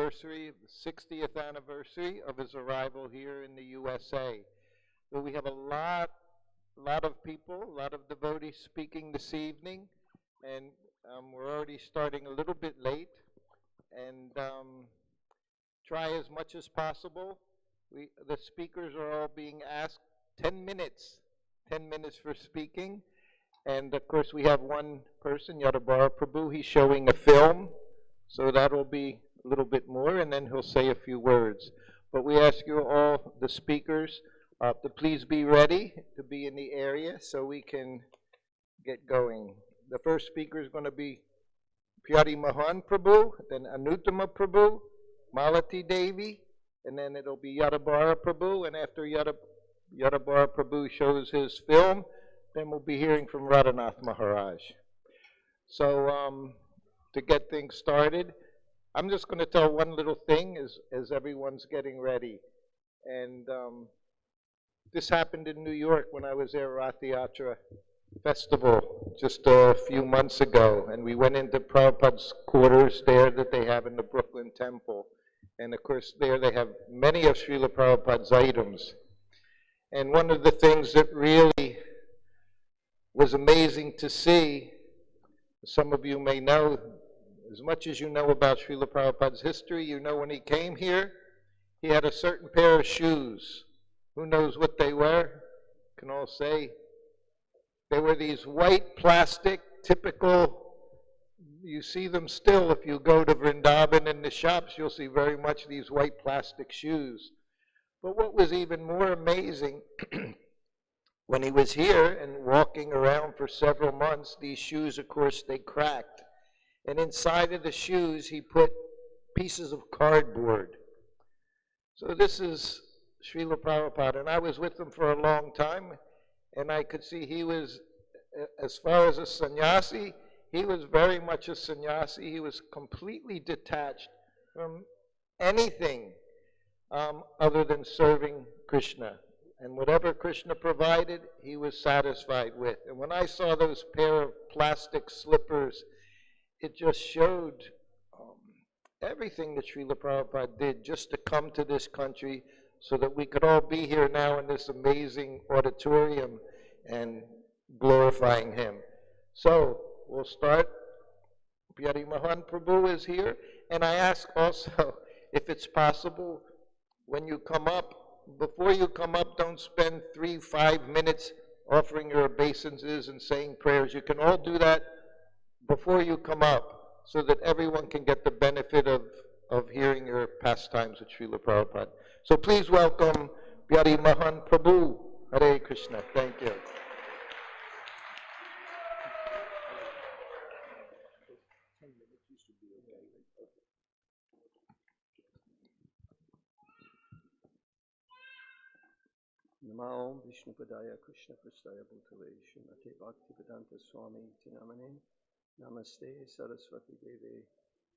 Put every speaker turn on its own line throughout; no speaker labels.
anniversary, the 60th anniversary of his arrival here in the USA. So we have a lot of people, a lot of devotees speaking this evening, and we're already starting a little bit late, and try as much as possible. The speakers are all being asked 10 minutes for speaking. And of course we have one person, Yadabara Prabhu, he's showing a film, so that'll be a little bit more, and then he'll say a few words. But we ask you all, the speakers, to please be ready to be in the area so we can get going. The first speaker is going to be Pyari Mahan Prabhu, then Anuttama Prabhu, Malati Devi, and then it'll be Yadabara Prabhu, and after Yadabara Prabhu shows his film, then we'll be hearing from Radhanath Maharaj. So to get things started, I'm just going to tell one little thing as everyone's getting ready. And this happened in New York when I was there at the Yatra Festival just a few months ago. And we went into Prabhupada's quarters there that they have in the Brooklyn Temple. And of course there they have many of Srila Prabhupada's items. And one of the things that really was amazing to see, some of you may know, as much as you know about Srila Prabhupada's history, you know when he came here, he had a certain pair of shoes. Who knows what they were? Can all say? They were these white plastic, typical, you see them still if you go to Vrindavan in the shops, you'll see very much these white plastic shoes. But what was even more amazing, when he was here and walking around for several months, these shoes, of course, they cracked. And inside of the shoes, he put pieces of cardboard. So this is Srila Prabhupada, and I was with him for a long time, and I could see he was, as far as a sannyasi, he was very much a sannyasi. He was completely detached from anything other than serving Krishna. And whatever Krishna provided, he was satisfied with. And when I saw those pair of plastic slippers, it just showed everything that Srila Prabhupada did just to come to this country so that we could all be here now in this amazing auditorium and glorifying him. So we'll start. Pyari Mahan Prabhu is here. And I ask also, if it's possible, when you come up, before you come up, don't spend 3-5 minutes offering your obeisances and saying prayers. You can all do that before you come up so that everyone can get the benefit of hearing your pastimes with Srila Prabhupada. So please welcome Pyari Mahan Prabhu. Hare Krishna. Thank you.
Namo Vishnu Padaya Krishna Prastaya Bhutale Srimate Bhaktivedanta Swami Tinamane Namaste Saraswati Deve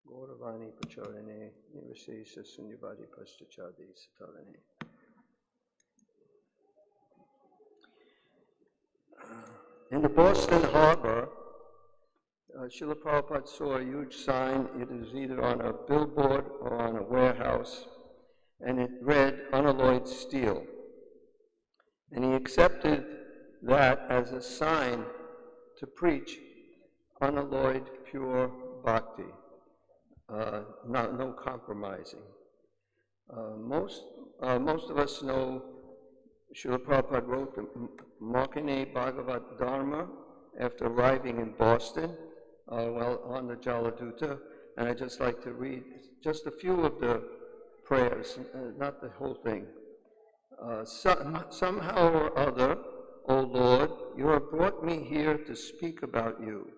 Gauravani Pacharane Nirvasesa Sunyavadi Pastachadi Satalane. In the Boston Harbor, Srila Prabhupada saw a huge sign. It is either on a billboard or on a warehouse, and it read unalloyed steel. And he accepted that as a sign to preach unalloyed, pure bhakti, no compromising. Most of us know Srila Prabhupada wrote the Makane Bhagavat Dharma after arriving in Boston, on the Jaladuta, and I'd just like to read just a few of the prayers, not the whole thing. Somehow or other, O Lord, you have brought me here to speak about you.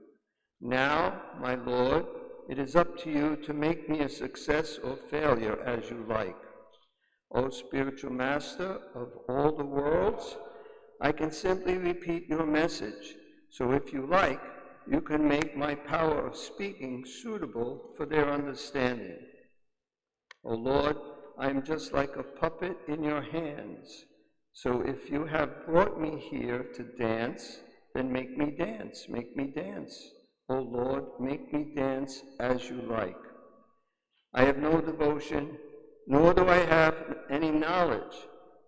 Now, my Lord, it is up to you to make me a success or failure as you like. O spiritual master of all the worlds, I can simply repeat your message. So if you like, you can make my power of speaking suitable for their understanding. O Lord, I am just like a puppet in your hands. So if you have brought me here to dance, then make me dance, make me dance. O Lord, make me dance as you like. I have no devotion, nor do I have any knowledge,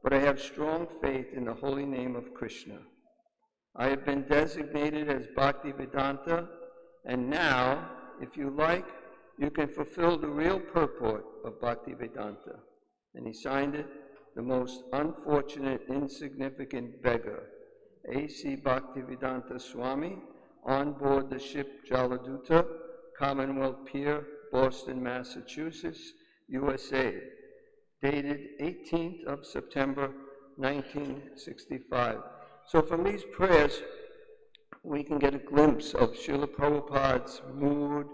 but I have strong faith in the holy name of Krishna. I have been designated as Bhaktivedanta, and now, if you like, you can fulfill the real purport of Bhaktivedanta. And he signed it, the most unfortunate, insignificant beggar, A.C. Bhaktivedanta Swami, on board the ship Jaladuta, Commonwealth Pier, Boston, Massachusetts, USA, dated 18th of September, 1965. So from these prayers, we can get a glimpse of Srila Prabhupada's mood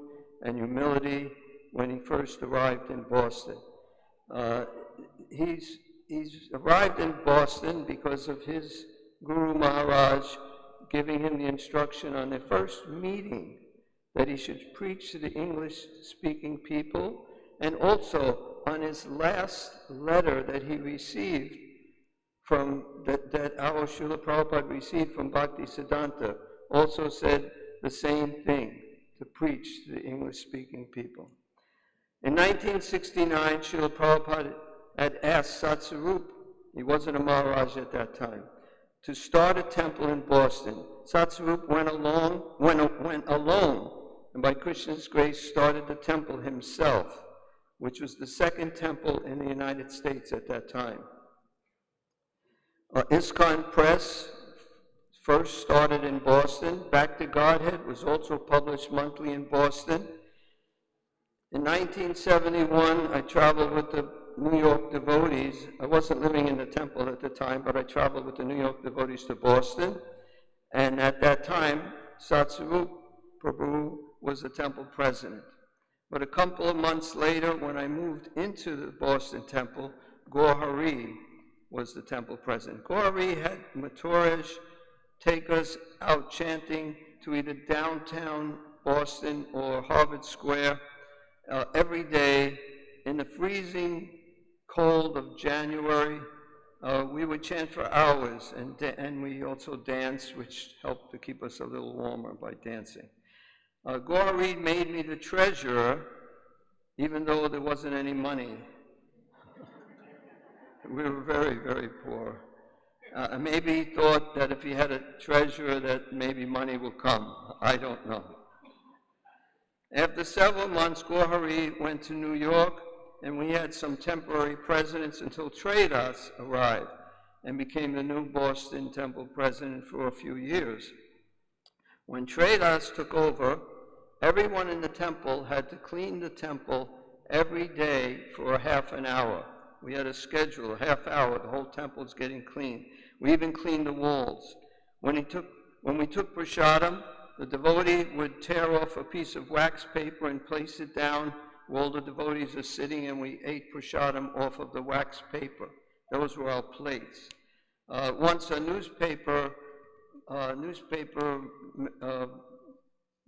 and humility when he first arrived in Boston. He's arrived in Boston because of his Guru Maharaj giving him the instruction on the first meeting that he should preach to the English-speaking people, and also on his last letter that he received from, that our Srila Prabhupada received from Bhaktisiddhanta, also said the same thing, to preach to the English-speaking people. In 1969, Srila Prabhupada had asked Satsarup, he wasn't a Maharaj at that time, to start a temple in Boston. Satsarup went alone, and by Krishna's grace started the temple himself, which was the second temple in the United States at that time. ISKCON Press first started in Boston. Back to Godhead was also published monthly in Boston. In 1971, I traveled with the New York devotees. I wasn't living in the temple at the time, but I traveled with the New York devotees to Boston. And at that time, Satsarup Prabhu was the temple president. But a couple of months later, when I moved into the Boston temple, Gaurhari was the temple president. Gaurhari had Maturaj take us out chanting to either downtown Boston or Harvard Square every day in the freezing cold of January. We would chant for hours, and we also danced, which helped to keep us a little warmer by dancing. Gaurhari made me the treasurer, even though there wasn't any money. We were very, very poor. Maybe he thought that if he had a treasurer that maybe money will come. I don't know. After several months, Gaurhari went to New York, and we had some temporary presidents until Tradas arrived and became the new Boston temple president for a few years. When Tradas took over, everyone in the temple had to clean the temple every day for a half an hour. We had a schedule, a half hour, the whole temple's getting clean. We even cleaned the walls. When we took prasadam, the devotee would tear off a piece of wax paper and place it down where all the devotees are sitting, and we ate prasadam off of the wax paper. Those were our plates. Once a newspaper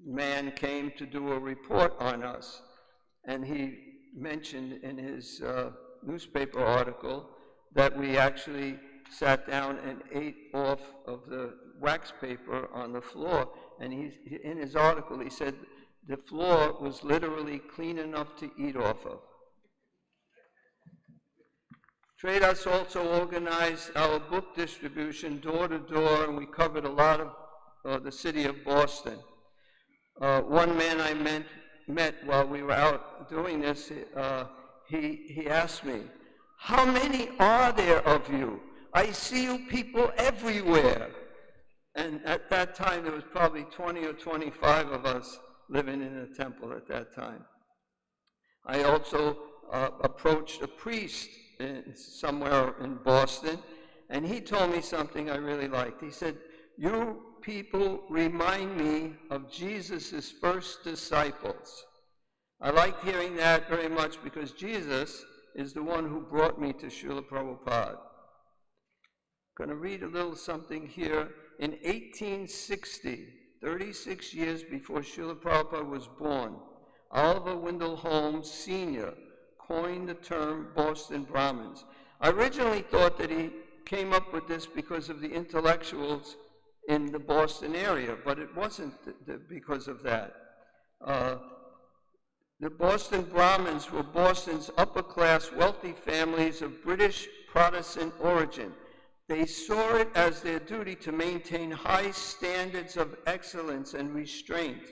man came to do a report on us, and he mentioned in his newspaper article that we actually sat down and ate off of the wax paper on the floor. And in his article, he said the floor was literally clean enough to eat off of. Tradas also organized our book distribution door to door, and we covered a lot of the city of Boston. One man I met while we were out doing this, he asked me, "How many are there of you? I see you people everywhere." And at that time, there was probably 20 or 25 of us living in the temple at that time. I also approached a priest somewhere in Boston, and he told me something I really liked. He said, "You people remind me of Jesus' first disciples." I liked hearing that very much because Jesus is the one who brought me to Srila Prabhupada. I'm going to read a little something here. In 1860, 36 years before Srila Prabhupada was born, Oliver Wendell Holmes Sr. coined the term Boston Brahmins. I originally thought that he came up with this because of the intellectuals in the Boston area, but it wasn't because of that. The Boston Brahmins were Boston's upper-class wealthy families of British Protestant origin. They saw it as their duty to maintain high standards of excellence and restraint.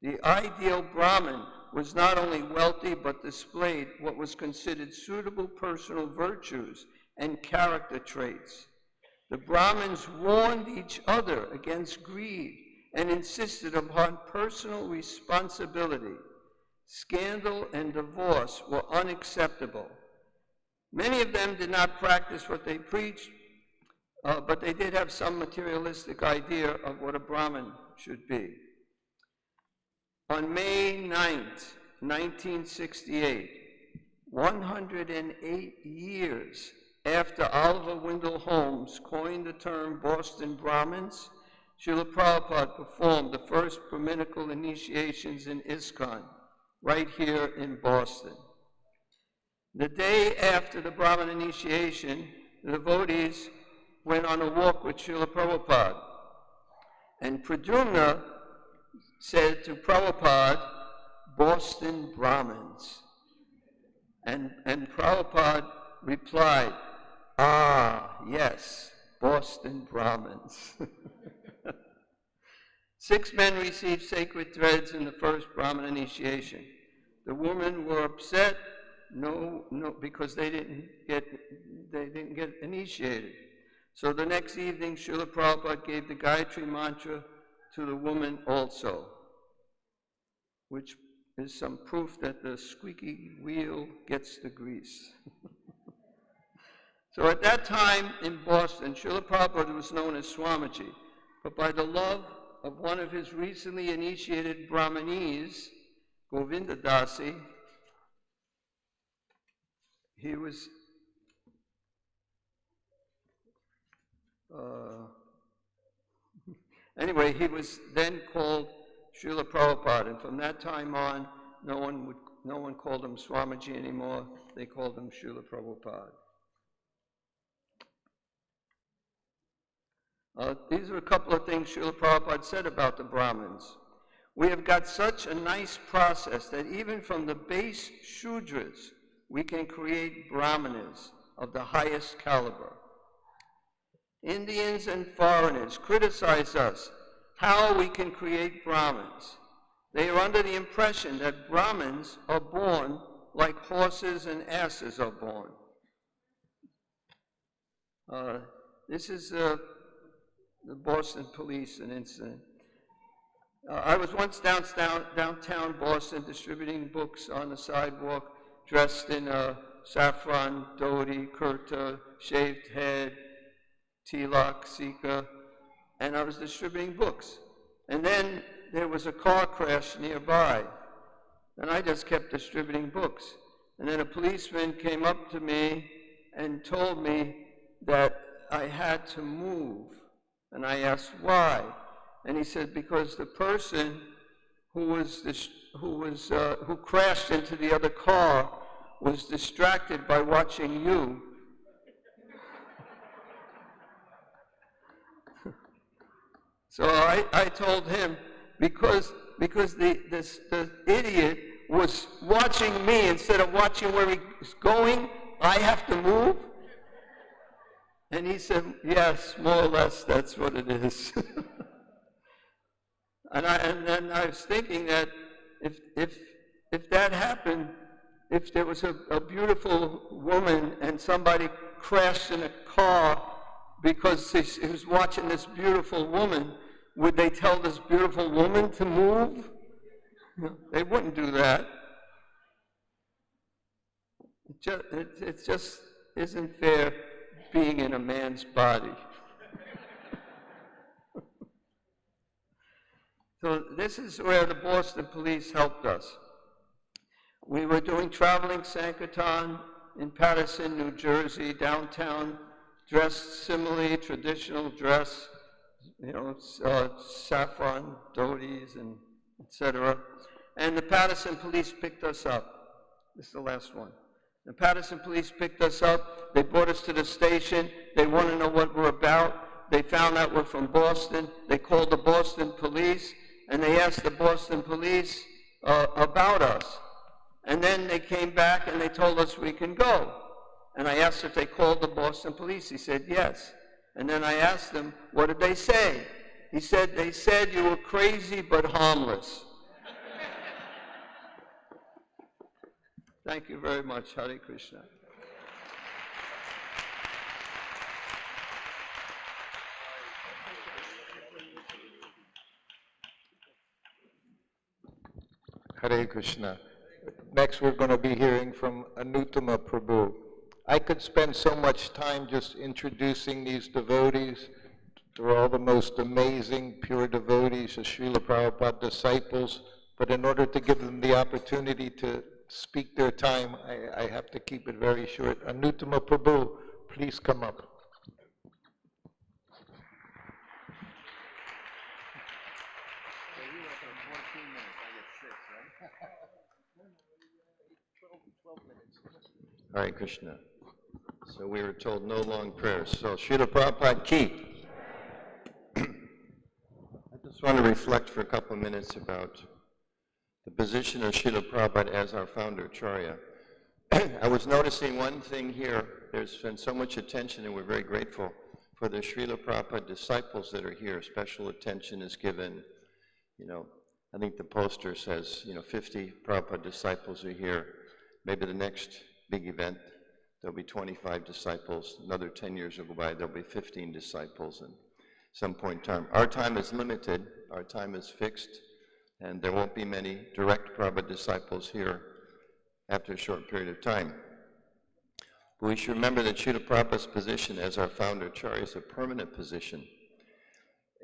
The ideal Brahmin was not only wealthy, but displayed what was considered suitable personal virtues and character traits. The Brahmins warned each other against greed and insisted upon personal responsibility. Scandal and divorce were unacceptable. Many of them did not practice what they preached, but they did have some materialistic idea of what a Brahmin should be. On May 9th, 1968, 108 years after Oliver Wendell Holmes coined the term Boston Brahmins, Srila Prabhupada performed the first Brahminical initiations in ISKCON, right here in Boston. The day after the Brahmin initiation, the devotees went on a walk with Srila Prabhupada. And Pradyumna said to Prabhupada, Boston Brahmins. And Prabhupada replied, ah, yes, Boston Brahmins. 6 men received sacred threads in the first Brahmin initiation. The women were upset, because they didn't get initiated. So the next evening, Srila Prabhupada gave the Gayatri mantra to the woman also, which is some proof that the squeaky wheel gets the grease. So at that time in Boston, Srila Prabhupada was known as Swamiji, but by the love of one of his recently initiated Brahmanis, Govinda Dasi, he was anyway, he was then called Srila Prabhupada, and from that time on, no one called him Swamiji anymore. They called him Srila Prabhupada. These are a couple of things Srila Prabhupada said about the Brahmins. We have got such a nice process that even from the base Shudras, we can create Brahmanas of the highest caliber. Indians and foreigners criticize us how we can create Brahmins. They are under the impression that Brahmins are born like horses and asses are born. This is the Boston police, an incident. I was once downtown Boston distributing books on the sidewalk, dressed in a saffron, dhoti, kurta, shaved head, tilak, sika, and I was distributing books. And then there was a car crash nearby, and I just kept distributing books. And then a policeman came up to me and told me that I had to move. And I asked why, and he said because the person who crashed into the other car was distracted by watching you. So I told him, because the idiot was watching me instead of watching where he's going, I have to move? And he said, yes, more or less, that's what it is. And then I was thinking that if that happened, if there was a beautiful woman and somebody crashed in a car because he was watching this beautiful woman, would they tell this beautiful woman to move? They wouldn't do that. It just isn't fair being in a man's body. So this is where the Boston police helped us. We were doing traveling Sankirtan in Paterson, New Jersey, downtown, dressed similarly, traditional dress, saffron, dhotis, and etc. And the Paterson police picked us up. This is the last one. The Paterson police picked us up. They brought us to the station. They want to know what we're about. They found out we're from Boston. They called the Boston police, and they asked the Boston police, about us. And then they came back and they told us we can go. And I asked if they called the Boston police. He said yes. And then I asked him, what did they say? He said, they said you were crazy but harmless. Thank you very much. Hare Krishna.
Hare Krishna. Next, we're going to be hearing from Anuttama Prabhu. I could spend so much time just introducing these devotees. They're all the most amazing, pure devotees, the Srila Prabhupada disciples. But in order to give them the opportunity to speak their time, I have to keep it very short. Anuttama Prabhu, please come up.
Hare Krishna. So we were told no long prayers. So Srila Prabhupada ki. I just want to reflect for a couple of minutes about the position of Srila Prabhupada as our founder, Acharya. I was noticing one thing here. There's been so much attention, and we're very grateful for the Srila Prabhupada disciples that are here. Special attention is given. I think the poster says, 50 Prabhupada disciples are here. Maybe the next big event, there'll be 25 disciples. Another 10 years will go by, there'll be 15 disciples. And some point in time, our time is limited, our time is fixed, and there won't be many direct Prabhupada disciples here after a short period of time. But we should remember that Srila Prabhupada's position as our founder Acharya is a permanent position.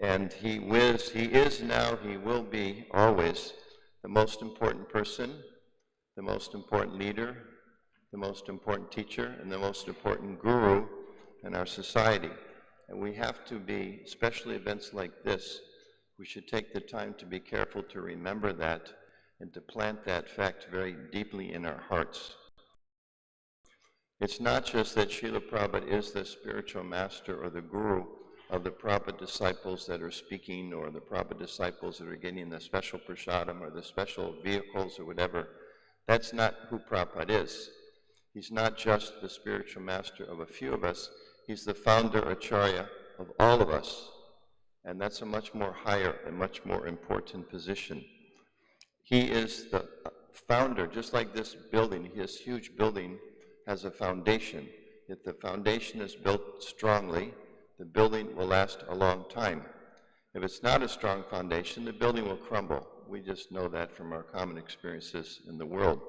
And he is now, he will be always the most important person, the most important leader, the most important teacher, and the most important guru in our society. And we have to be, especially events like this, we should take the time to be careful to remember that and to plant that fact very deeply in our hearts. It's not just that Srila Prabhupada is the spiritual master or the guru of the Prabhupada disciples that are speaking, or the Prabhupada disciples that are getting the special prasadam or the special vehicles or whatever. That's not who Prabhupada is. He's not just the spiritual master of a few of us. He's the founder Acharya of all of us. And that's a much more higher and much more important position. He is the founder, just like this building. This huge building has a foundation. If the foundation is built strongly, the building will last a long time. If it's not a strong foundation, the building will crumble. We just know that from our common experiences in the world.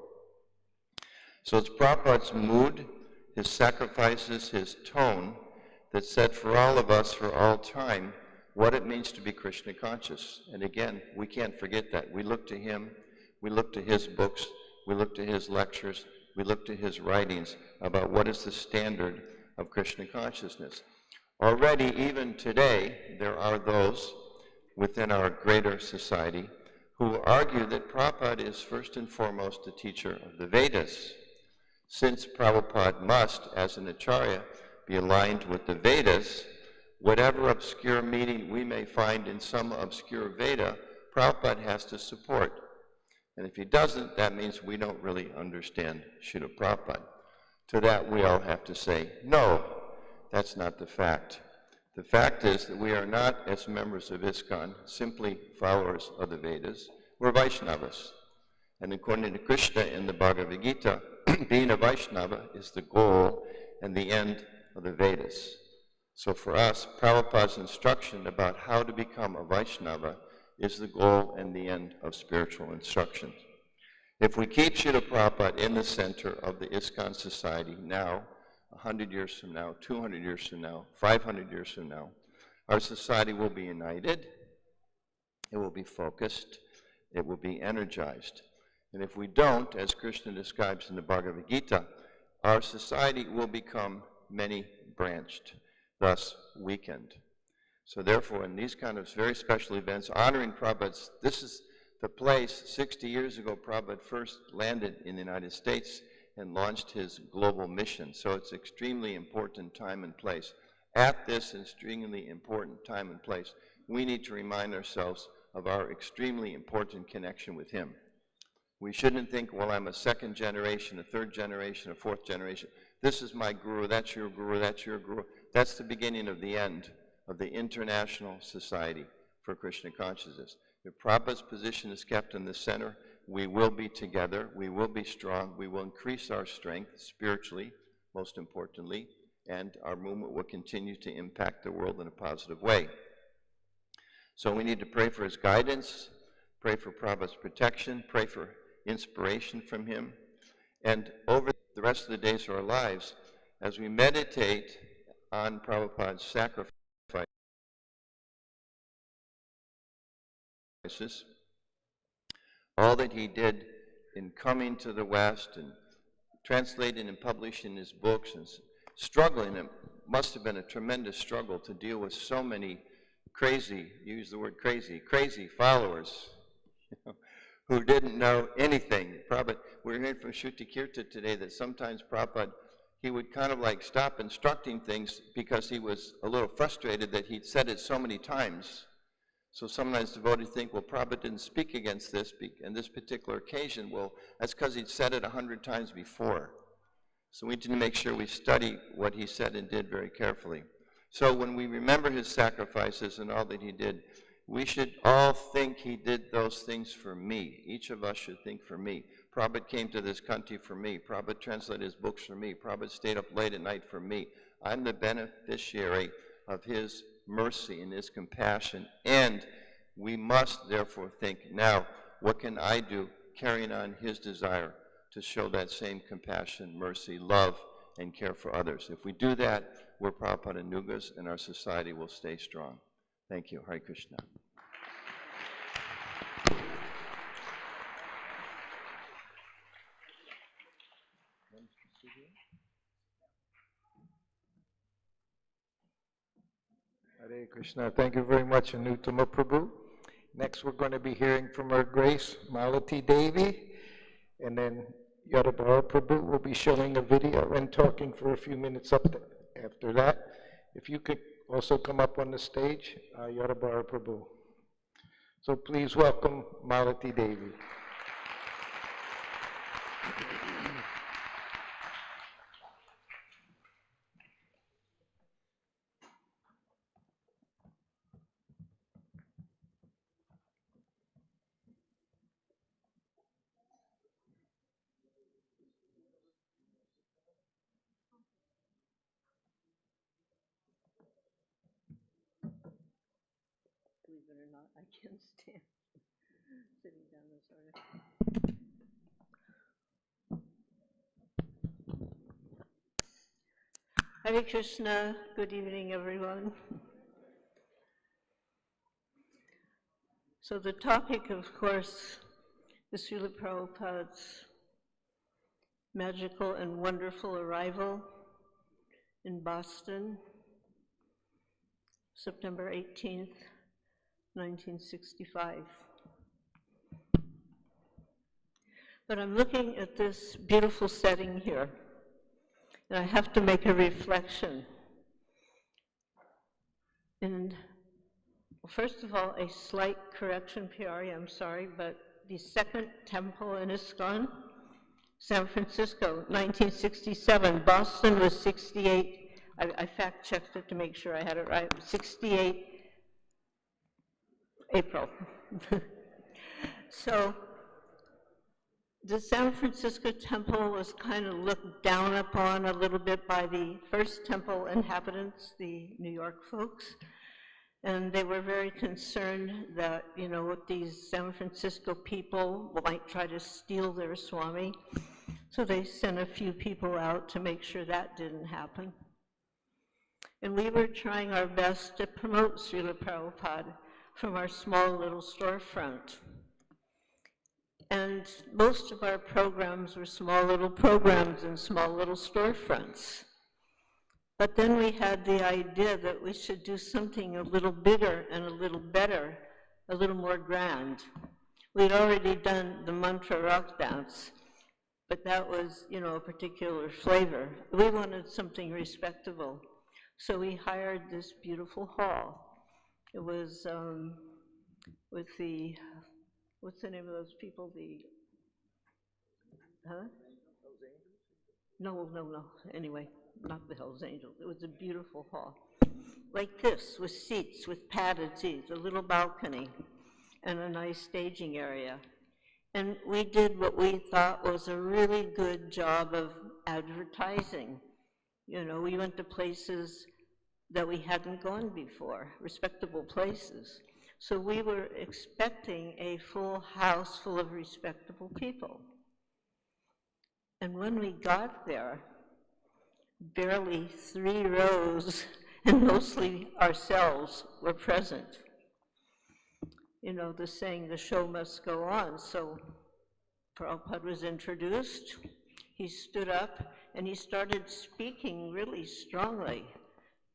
So it's Prabhupada's mood, his sacrifices, his tone that said for all of us for all time what it means to be Krishna conscious. And again, we can't forget that. We look to him, we look to his books, we look to his lectures, we look to his writings about what is the standard of Krishna consciousness. Already, even today, there are those within our greater society who argue that Prabhupada is first and foremost the teacher of the Vedas. Since Prabhupada must, as an Acharya, be aligned with the Vedas, whatever obscure meaning we may find in some obscure Veda, Prabhupada has to support. And if he doesn't, that means we don't really understand Srila Prabhupada. To that we all have to say, no, that's not the fact. The fact is that we are not, as members of ISKCON, simply followers of the Vedas. We're Vaishnavas. And according to Krishna in the Bhagavad Gita, being a Vaishnava is the goal and the end of the Vedas. So for us, Prabhupada's instruction about how to become a Vaishnava is the goal and the end of spiritual instruction. If we keep Srila Prabhupada in the center of the ISKCON society now, 100 years from now, 200 years from now, 500 years from now, our society will be united, it will be focused, it will be energized. And if we don't, as Krishna describes in the Bhagavad Gita, our society will become many-branched, thus weakened. So therefore, in these kind of very special events, honoring Prabhupada, this is the place, 60 years ago, Prabhupada first landed in the United States and launched his global mission. So it's extremely important time and place. At this extremely important time and place, we need to remind ourselves of our extremely important connection with him.
We shouldn't think, well, I'm a second generation, a third generation, a fourth generation. This is my guru, that's your guru, that's your guru. That's the beginning of the end of the International Society for Krishna Consciousness. If Prabhupada's position is kept in the center, we will be together, we will be strong, we will increase our strength spiritually, most importantly, and our movement will continue to impact the world in a positive way. So we need to pray for his guidance, pray for Prabhupada's protection, pray for inspiration from him, and over the rest of the days of our lives, as we meditate on Prabhupada's sacrifices, all that he did in coming to the West and translating and publishing his books and struggling, it must have been a tremendous struggle to deal with so many crazy, use the word crazy followers, who didn't know anything. Prabhupada, we were hearing from Shruti Kirta today that sometimes Prabhupada, he would kind of like stop instructing things because he was a little frustrated that he'd said it so many times. So sometimes devotees think, well, Prabhupada didn't speak against this in this particular occasion. Well, that's because he'd said it 100 times before. So we need to make sure we study what he said and did very carefully. So when we remember his sacrifices and all that he did, we should all think he did those things for me. Each of us should think for me. Prabhupada came to this country for me. Prabhupada translated his books for me. Prabhupada stayed up late at night for me. I'm the beneficiary of his mercy and his compassion, and we must therefore think, now, what can I do carrying on his desire to show that same compassion, mercy, love, and care for others? If we do that, we're Prabhupada Nugas, and our society will stay strong. Thank you. Hare Krishna.
Hare Krishna. Thank you very much, Anutama Prabhu. Next, we're going to be hearing from Her Grace Malati Devi, and then Yadabara Prabhu will be showing a video and talking for a few minutes after that. If you could also come up on the stage, Yadabara Prabhu. So please welcome Malati Devi.
Believe it or not, I can't stand sitting down this order. Hare Krishna, good evening everyone. So the topic, of course, is Srila Prabhupada's magical and wonderful arrival in Boston, September 18th, 1965. But I'm looking at this beautiful setting here, and I have to make a reflection. And first of all, a slight correction, P.R., I'm sorry, but the second temple in ISKCON, San Francisco, 1967. Boston was 68. I fact-checked it to make sure I had it right. 68 April. So the San Francisco temple was kind of looked down upon a little bit by the first temple inhabitants, the New York folks. And they were very concerned that, you know, these San Francisco people might try to steal their Swami. So they sent a few people out to make sure that didn't happen. And we were trying our best to promote Srila Prabhupada from our small little storefront. And most of our programs were small little programs in small little storefronts. But then we had the idea that we should do something a little bigger and a little better, a little more grand. We'd already done the mantra rock dance, but that was, you know, a particular flavor. We wanted something respectable. So we hired this beautiful hall. It was with the, what's the name of those people? The Huh? No. Anyway, not the Hells Angels. It was a beautiful hall. Like this, with seats, with padded seats, a little balcony, and a nice staging area. And we did what we thought was a really good job of advertising. You know, we went to places that we hadn't gone before, respectable places. So we were expecting a full house full of respectable people. And when we got there, barely 3 rows, and mostly ourselves, were present. You know, the saying, the show must go on. So Prabhupada was introduced. He stood up and he started speaking really strongly,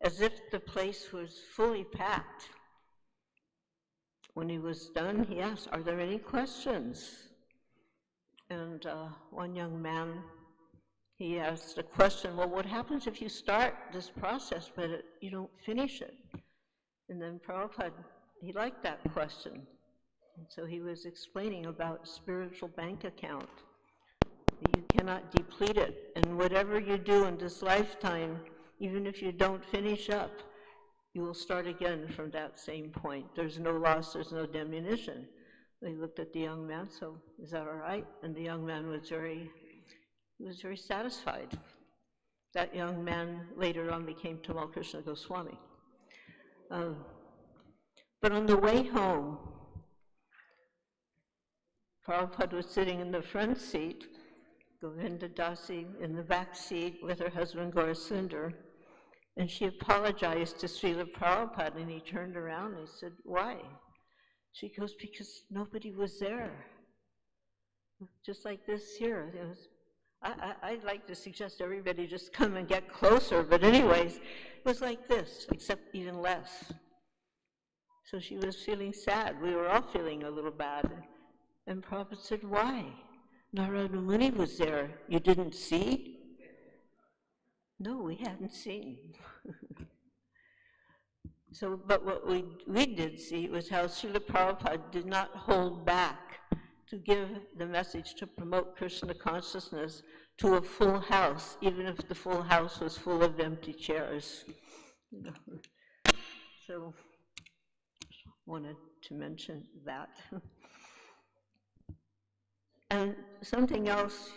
as if the place was fully packed. When he was done, he asked, "Are there any questions?" And one young man, he asked a question, "Well, what happens if you start this process, but you don't finish it?" And then Prabhupada, he liked that question. And so he was explaining about spiritual bank account. You cannot deplete it. And whatever you do in this lifetime, even if you don't finish up, you will start again from that same point. There's no loss, there's no diminution. They looked at the young man, so is that all right? And the young man was very satisfied. That young man later on became Tamal Krishna Goswami. But on the way home, Prabhupada was sitting in the front seat, Govinda Dasi in the back seat with her husband Gaurasundar, and she apologized to Srila Prabhupada, and he turned around and he said, "Why?" She goes, "Because nobody was there." Just like this here. I'd like to suggest everybody just come and get closer, but anyways, it was like this, except even less. So she was feeling sad. We were all feeling a little bad. And Prabhupada said, "Why? Narada Muni was there. You didn't see?" No, we hadn't seen. So, but what we did see was how Srila Prabhupada did not hold back to give the message to promote Krishna consciousness to a full house, even if the full house was full of empty chairs. You know. So, wanted to mention that. And something else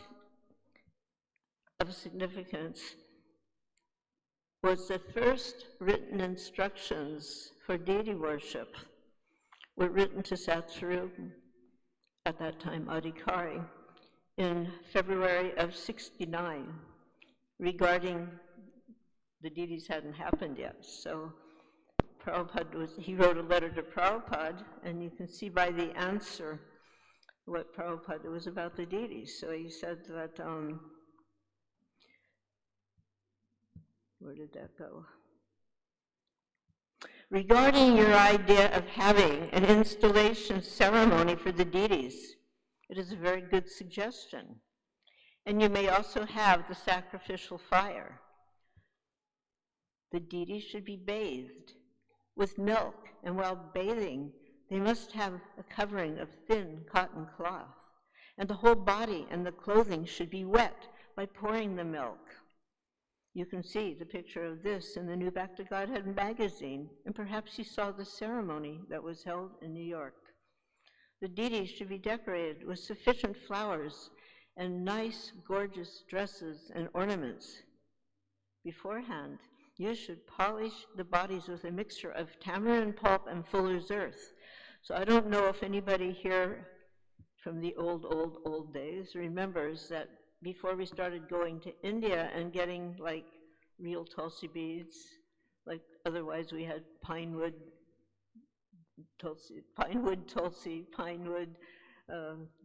of significance was the first written instructions for deity worship were written to Satsvarup, at that time Adhikari, in February of '69, regarding the deities hadn't happened yet. So Prabhupada he wrote a letter to Prabhupada, and you can see by the answer what Prabhupada was about the deities. So he said that, where did that go? Regarding your idea of having an installation ceremony for the deities, it is a very good suggestion. And you may also have the sacrificial fire. The deities should be bathed with milk, and while bathing, they must have a covering of thin cotton cloth. And the whole body and the clothing should be wet by pouring the milk. You can see the picture of this in the New Back to Godhead magazine, and perhaps you saw the ceremony that was held in New York. The deities should be decorated with sufficient flowers and nice, gorgeous dresses and ornaments. Beforehand, you should polish the bodies with a mixture of tamarind pulp and fuller's earth. So I don't know if anybody here from the old days remembers that before we started going to India and getting like real Tulsi beads, like otherwise we had pine wood,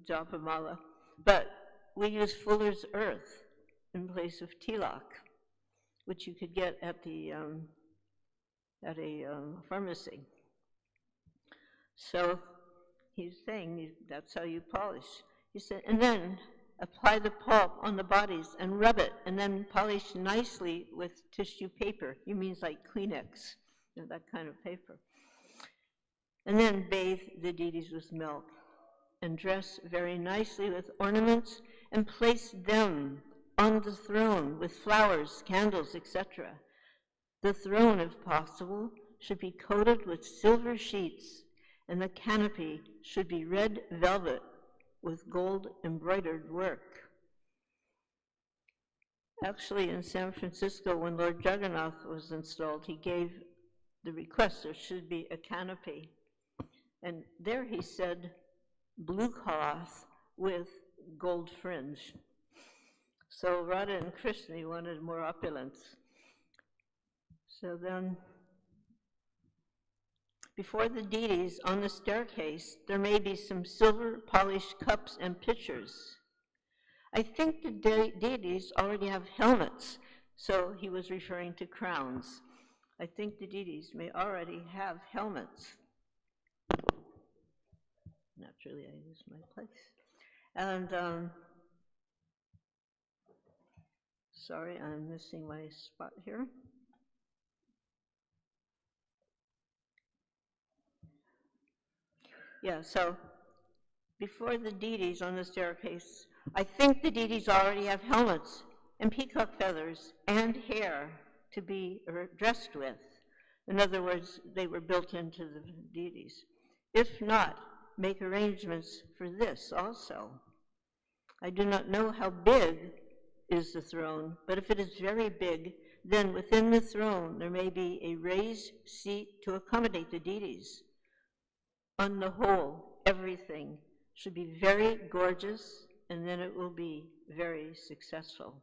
japamala, but we used fuller's earth in place of tilak, which you could get at a pharmacy. So he's saying that's how you polish. He said, and then apply the pulp on the bodies and rub it, and then polish nicely with tissue paper. He means like Kleenex, you know, that kind of paper. And then bathe the deities with milk. and dress very nicely with ornaments and place them on the throne with flowers, candles, etc. The throne, if possible, should be coated with silver sheets, and the canopy should be red velvet with gold embroidered work. Actually, in San Francisco, when Lord Jagannath was installed, he gave the request there should be a canopy. And there he said blue cloth with gold fringe. So Radha and Krishna wanted more opulence. So then, before the deities on the staircase, there may be some silver polished cups and pitchers. I think the deities already have helmets, so he was referring to crowns. I think the deities may already have helmets. Naturally, I lose my place. And, sorry, I'm missing my spot here. Yeah, so before the deities on the staircase, I think the deities already have helmets and peacock feathers and hair to be dressed with. In other words, they were built into the deities. If not, make arrangements for this also. I do not know how big is the throne, but if it is very big, then within the throne there may be a raised seat to accommodate the deities. On the whole, everything should be very gorgeous, and then it will be very successful.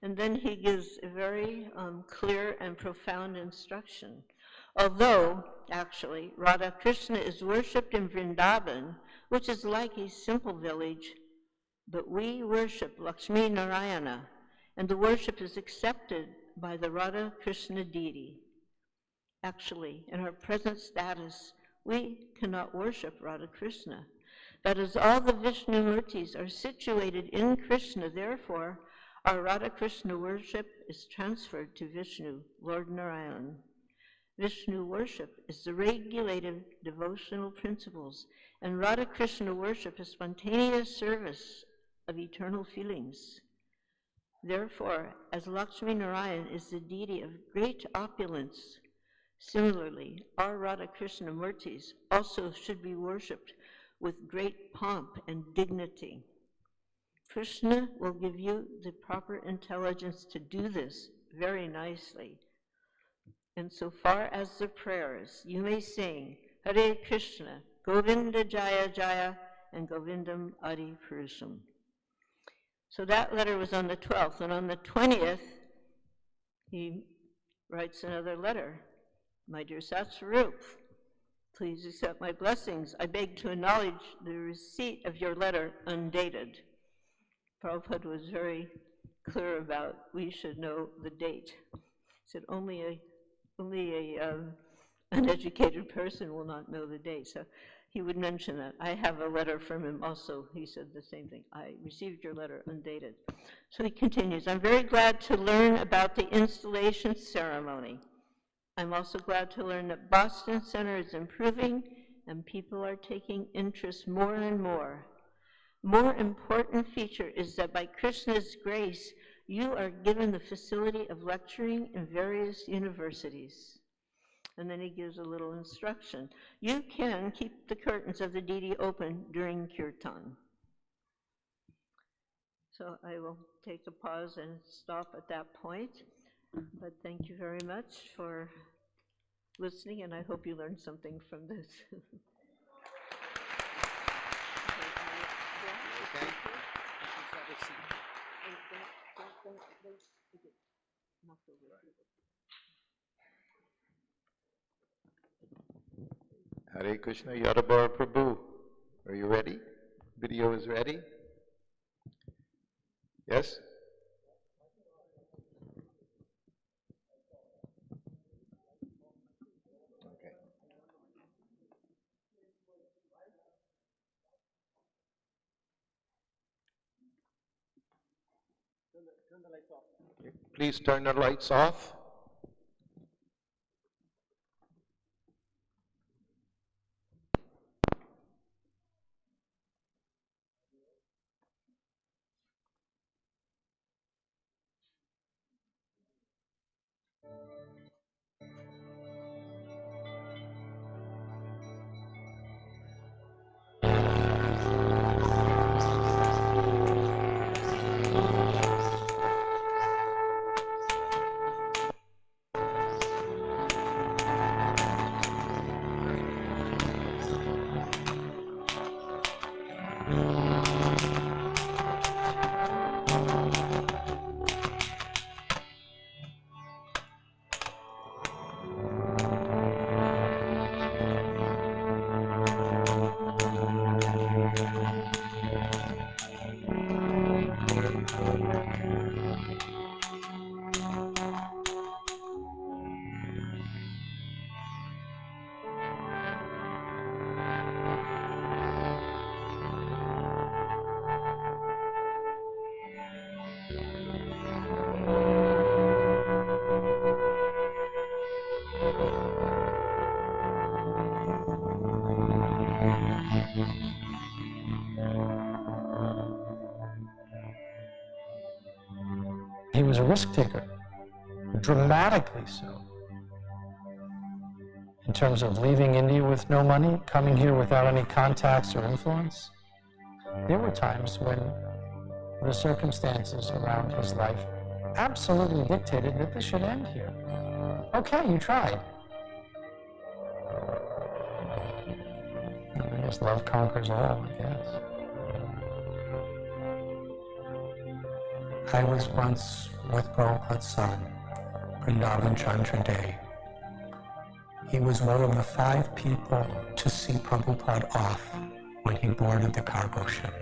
And then he gives a very clear and profound instruction. Although, actually, Radha Krishna is worshipped in Vrindavan, which is like a simple village, but we worship Lakshmi Narayana, and the worship is accepted by the Radha Krishna deity. Actually, in our present status, we cannot worship Radha Krishna. That is, all the Vishnu Murtis are situated in Krishna. Therefore, our Radha Krishna worship is transferred to Vishnu, Lord Narayan. Vishnu worship is the regulative devotional principles, and Radha Krishna worship is spontaneous service of eternal feelings. Therefore, as Lakshmi Narayan is the deity of great opulence, similarly, our Radha Krishna Murtis also should be worshipped with great pomp and dignity. Krishna will give you the proper intelligence to do this very nicely. And so far as the prayers, you may sing Hare Krishna, Govinda Jaya Jaya, and Govindam Adi Purusham. So that letter was on the 12th, and on the 20th, he writes another letter. My dear Satsvarup, please accept my blessings. I beg to acknowledge the receipt of your letter undated. Prabhupada was very clear about we should know the date. He said only an uneducated person will not know the date. So he would mention that. I have a letter from him also. He said the same thing. I received your letter undated. So he continues, I'm very glad to learn about the installation ceremony. I'm also glad to learn that Boston Center is improving and people are taking interest more and more. More important feature is that by Krishna's grace, you are given the facility of lecturing in various universities. And then he gives a little instruction. You can keep the curtains of the deity open during kirtan. So I will take a pause and stop at that point. But thank you very much for listening, and I hope you learned something from this.
Okay. Hare Krishna, Yadabara Prabhu. Are you ready? Video is ready? Yes? Okay. Turn the lights off. Please turn the lights off.
He was a risk taker, dramatically so. In terms of leaving India with no money, coming here without any contacts or influence. There were times when the circumstances around his life absolutely dictated that this should end here. Okay, you tried. I guess love conquers all, I guess. I was once with Prabhupada's son, Vrindavan Chandra Day. He was one of the 5 people to see Prabhupada off when he boarded the cargo ship.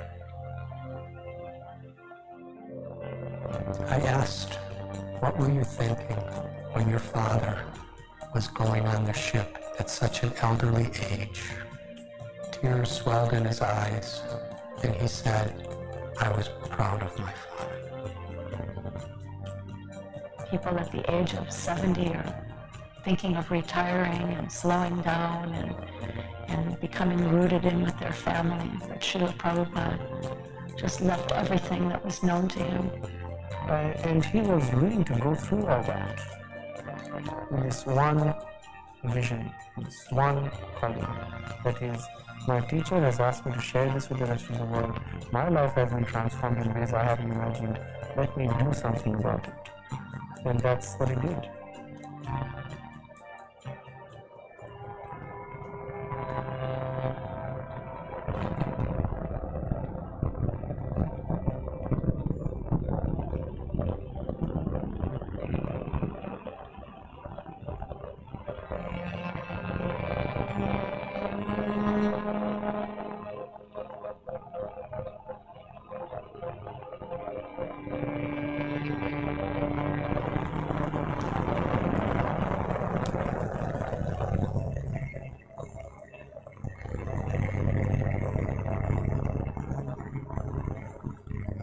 I asked, what were you thinking when your father was going on the ship at such an elderly age? Tears swelled in his eyes, and he said, I was proud of my father.
People at the age of 70 are thinking of retiring and slowing down and becoming rooted in with their family. But Srila Prabhupada just left everything that was known to him.
And he was willing to go through all that. This one vision, this one calling, that is, my teacher has asked me to share this with the rest of the world. My life has been transformed in ways I haven't imagined. Let me do something about it. And that's what he did.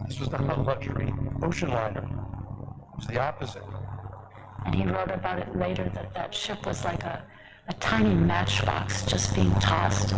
This was not a luxury ocean liner. It was the opposite.
And he wrote about it later that that ship was like a tiny matchbox just being tossed.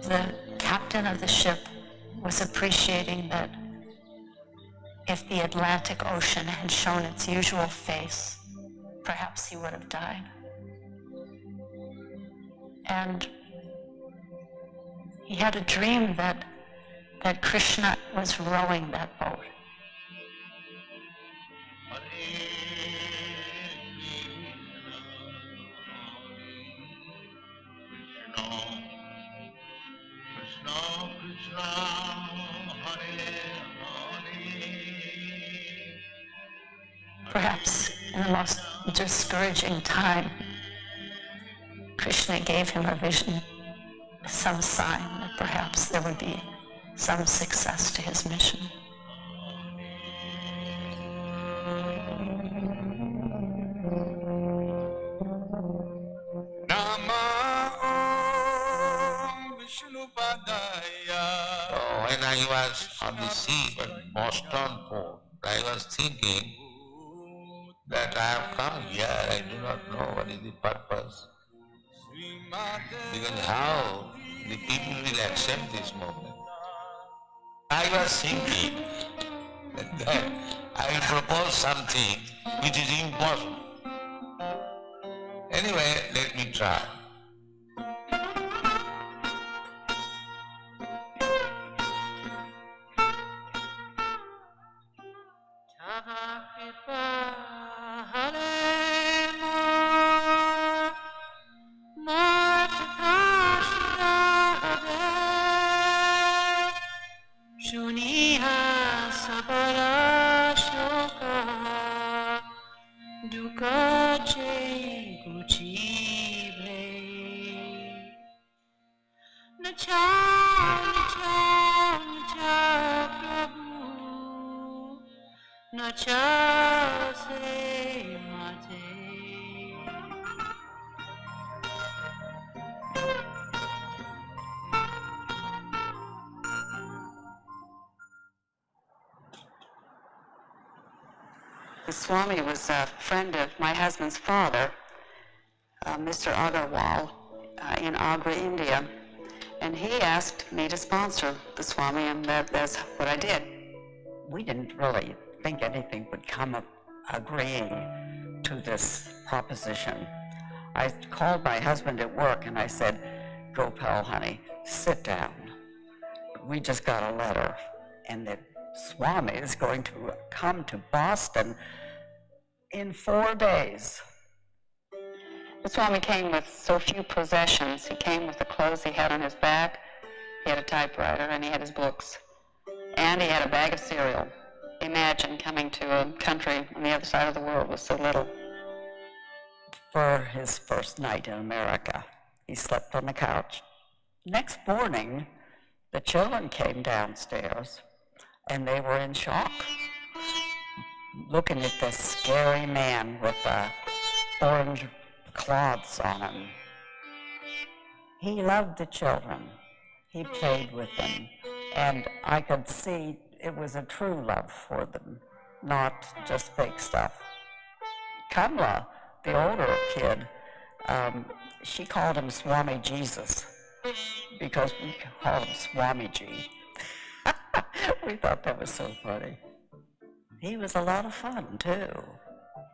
The captain of the ship was appreciating that if the Atlantic Ocean had shown its usual face, perhaps he would have died. And he had a dream that Krishna was rowing that boat. Perhaps in the most discouraging time, Krishna gave him a vision, some sign that perhaps there would be some success to his mission.
When I was on the sea at Boston port, I was thinking that I have come here, I do not know what is the purpose. Because how the people will accept this moment. I was thinking that I will propose something which is impossible. Anyway, let me try.
parashoka dukache kuchi bhai nacha nacha nacha prabhu nacha se mate. The Swami was a friend of my husband's father, Mr. Agarwal, in Agra, India. And he asked me to sponsor the Swami, and that's what I did. We didn't really think anything would come of agreeing to this proposition. I called my husband at work and I said, Gopal, honey, sit down. We just got a letter, and the Swami is going to come to Boston in 4 days. The Swami came with so few possessions. He came with the clothes he had on his back, he had a typewriter, and he had his books. And he had a bag of cereal. Imagine coming to a country on the other side of the world with so little. For his first night in America, he slept on the couch. Next morning, the children came downstairs, and they were in shock, looking at this scary man with orange cloths on him. He loved the children. He played with them, and I could see it was a true love for them, not just fake stuff. Kamla, the older kid, she called him Swami Jesus, because we called him Swamiji. We thought that was so funny. He was a lot of fun, too.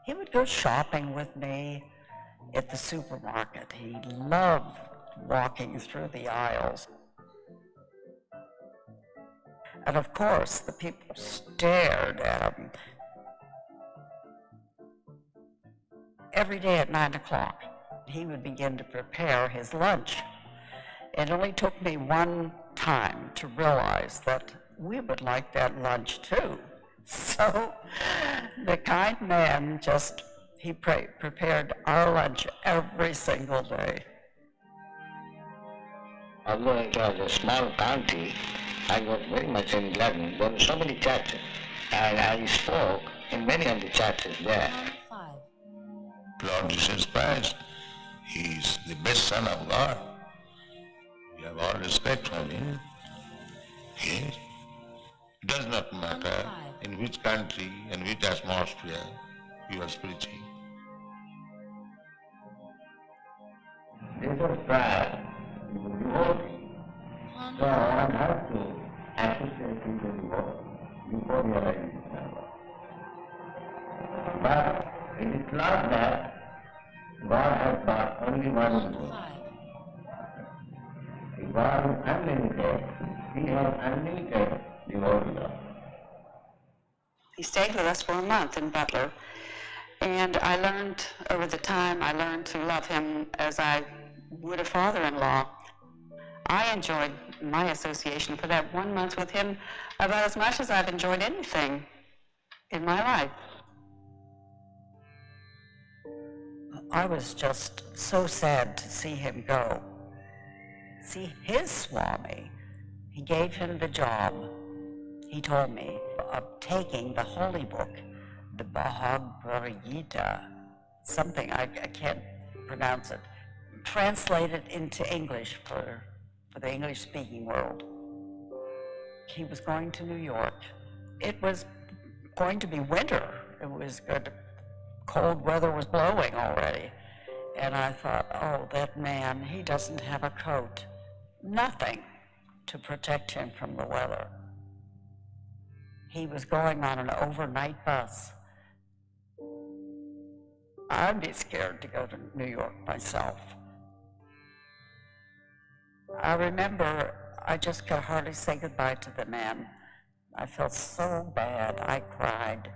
He would go shopping with me at the supermarket. He loved walking through the aisles. And of course, the people stared at him. Every day at 9 o'clock, he would begin to prepare his lunch. It only took me one time to realize that we would like that lunch too. So the kind man he prepared our lunch every single day.
Although it was a small county, I was very much in London. There were so many churches, and I spoke in many of the churches there. Lord Jesus Christ, He is the best Son of God. We have all respect for Him. Yes. It does not matter in which country and which atmosphere you are preaching. This is prayer. So one has to associate with the devotee before realizing Islam. But it is not that God has got only one soul. God is unlimited. He has unlimited devotee love.
He stayed with us for a month in Butler, and I learned, over the time, I learned to love him as I would a father-in-law. I enjoyed my association for that 1 month with him about as much as I've enjoyed anything in my life. I was just so sad to see him go. See, his Swami, he gave him the job, he told me, of taking the holy book, the Bhagavad Gita, something, I can't pronounce it, translate it into English for the English-speaking world. He was going to New York. It was going to be winter. It was good. Cold weather was blowing already. And I thought, oh, that man, he doesn't have a coat. Nothing to protect him from the weather. He was going on an overnight bus. I'd be scared to go to New York myself. I remember I just could hardly say goodbye to the man. I felt so bad, I cried.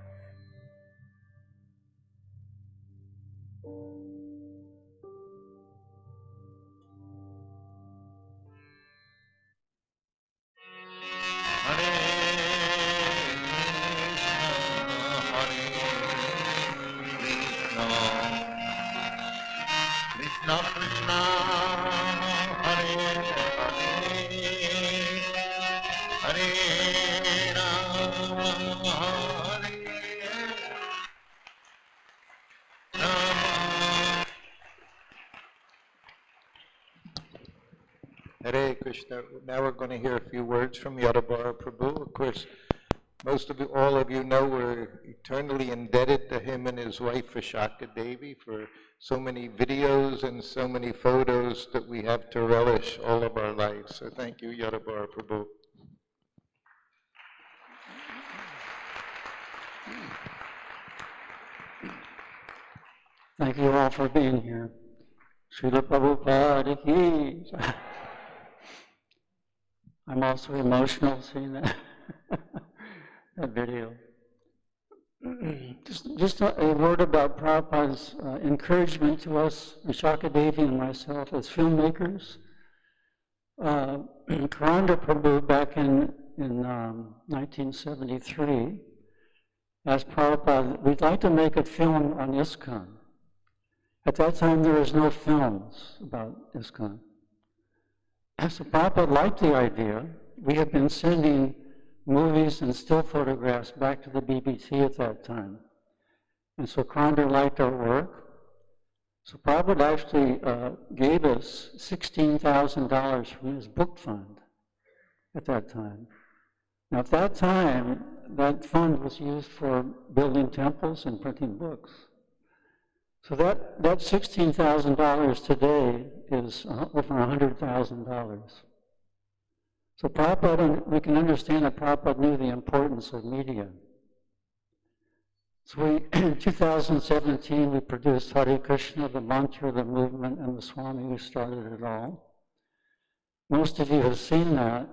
Hare Krishna. Now we're going to hear a few words from Yadabara Prabhu. Of course, all of you know we're eternally indebted to him and his wife Vishaka Devi for so many videos and so many photos that we have to relish all of our lives. So thank you, Yadabara Prabhu.
Thank you all for being here. Srila Prabhupada ki. I'm also emotional seeing that, that video. Just a word about Prabhupada's encouragement to us, Vishaka Devi and myself, as filmmakers. Karanda Prabhu, back in 1973, asked Prabhupada, we'd like to make a film on ISKCON. At that time, there was no films about ISKCON. And so Prabhupada liked the idea. We had been sending movies and still photographs back to the BBT at that time. And so Karanda liked our work. So Prabhupada actually gave us $16,000 from his book fund at that time. Now at that time, that fund was used for building temples and printing books. So that $16,000 today is over $100,000. So Prabhupada, we can understand that Prabhupada knew the importance of media. So in 2017, we produced Hare Krishna, the mantra, the movement, and the Swami who started it all. Most of you have seen that,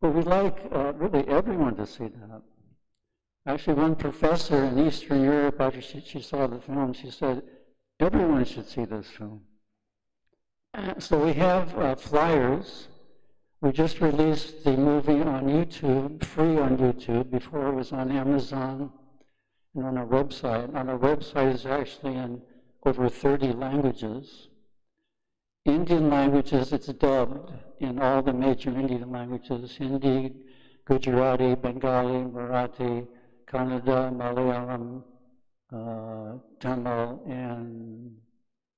but we'd like really everyone to see that. Actually, one professor in Eastern Europe, after she saw the film, she said, everyone should see this film. So we have flyers. We just released the movie on YouTube, free on YouTube, before it was on Amazon and on our website. On our website is actually in over 30 languages. Indian languages, it's dubbed in all the major Indian languages, Hindi, Gujarati, Bengali, Marathi, Kannada, Malayalam, Tamil, and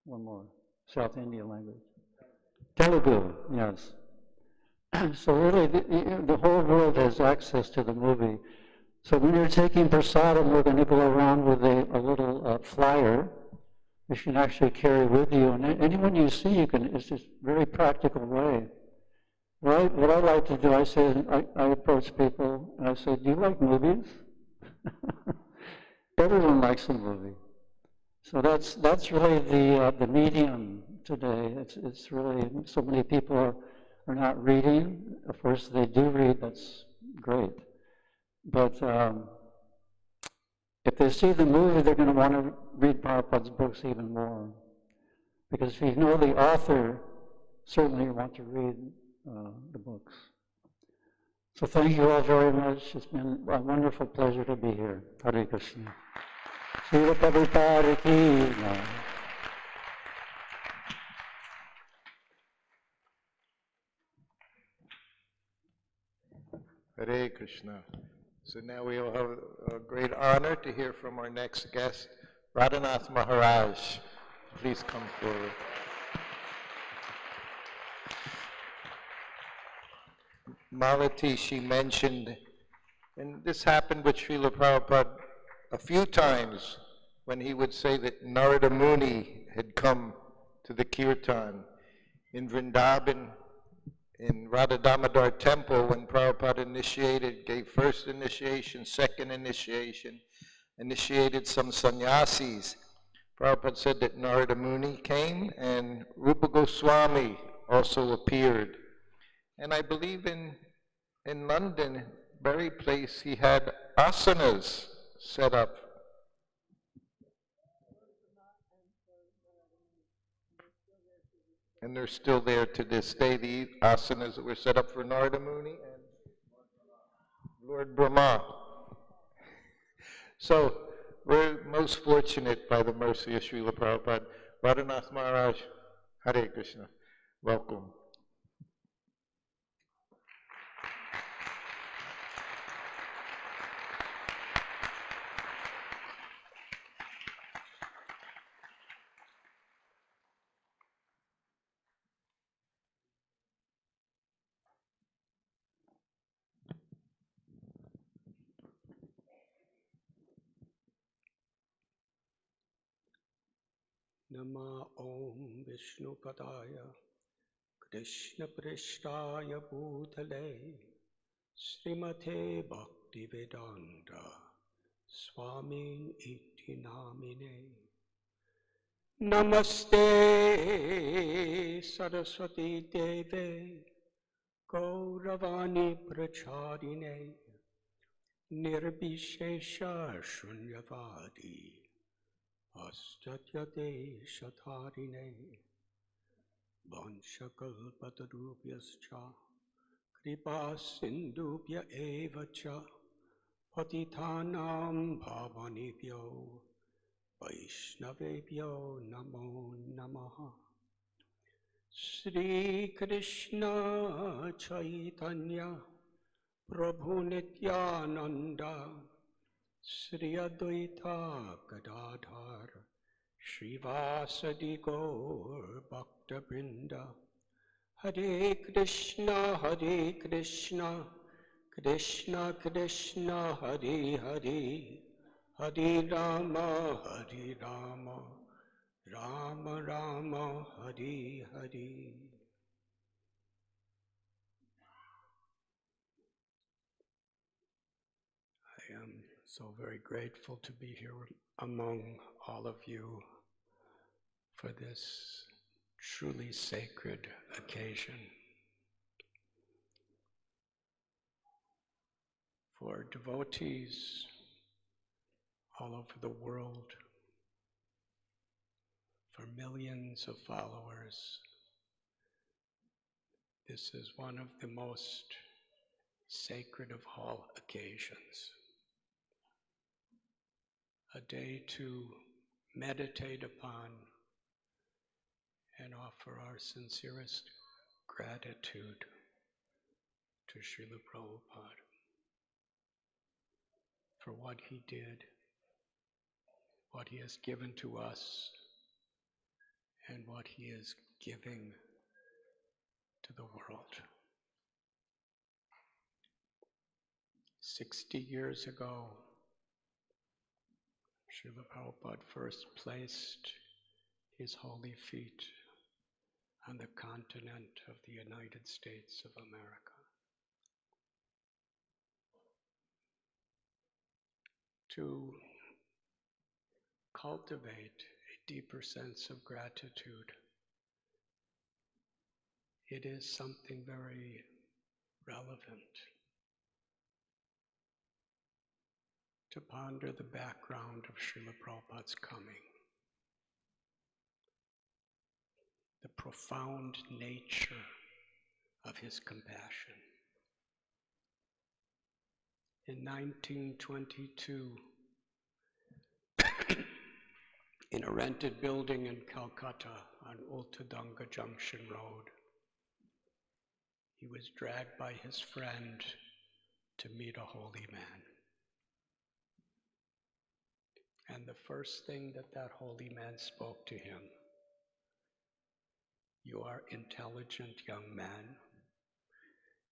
one more, South Indian language. Telugu, yes. So really, the whole world has access to the movie. So when you're taking prasadam, we're going to go around with a little flyer you should actually carry with you. And anyone you see, it's just a very practical way. What I like to do, I approach people and I say, do you like movies? Everyone likes a movie. So that's really the medium today. It's really, so many people are not reading. Of course, they do read, that's great. But if they see the movie, they're going to want to read Prabhupada's books even more. Because if you know the author, certainly you want to read the books. So thank you all very much. It's been a wonderful pleasure to be here. Hare Krishna. Srila Prabhupada ki.
Hare Krishna. So now we will have a great honor to hear from our next guest, Radhanath Maharaj. Please come forward. Malati, she mentioned, and this happened with Srila Prabhupada a few times when he would say that Narada Muni had come to the kirtan. In Vrindavan, in Radha Damodar temple, when Prabhupada gave first initiation, second initiation, initiated some sannyasis, Prabhupada said that Narada Muni came and Rupa Goswami also appeared. And I believe in London, very place, he had asanas set up. And they're still there to this day, the asanas that were set up for Narada Muni and Lord Brahma. So we're most fortunate by the mercy of Srila Prabhupada. Radhanath Maharaj, Hare Krishna. Welcome.
Nama Om Vishnu Padaya Krishna Prishtaya Bhutale Srimate Bhaktivedanta Swamin Iti Namine Namaste Saraswati Deve Gauravani Pracharine Nirbhishesha Shunyavadi Astatyate Shatarine Vanchakalpatarubhyascha Kripa Sindhubhya Eva Cha Patitanam Bhavanebhyo Vaishnavebhyo Namo Namaha Sri Krishna Chaitanya Prabhu Nityananda Sri Advaita Gadadhar Srivasadi Gaur Bhakta Brinda Hare Krishna Krishna Krishna Hare Hare Hare Rama Rama Rama Hare Hare. I am so very grateful to be here among all of you for this truly sacred occasion. For devotees all over the world, for millions of followers, this is one of the most sacred of all occasions. A day to meditate upon and offer our sincerest gratitude to Srila Prabhupada for what he did, what he has given to us, and what he is giving to the world. 60 years ago, Srila Prabhupada first placed his holy feet on the continent of the United States of America. To cultivate a deeper sense of gratitude, it is something very relevant to ponder the background of Srila Prabhupada's coming, the profound nature of his compassion. In 1922, in a rented building in Calcutta on Ultadanga Junction Road, he was dragged by his friend to meet a holy man. And the first thing that holy man spoke to him, "You are intelligent young man.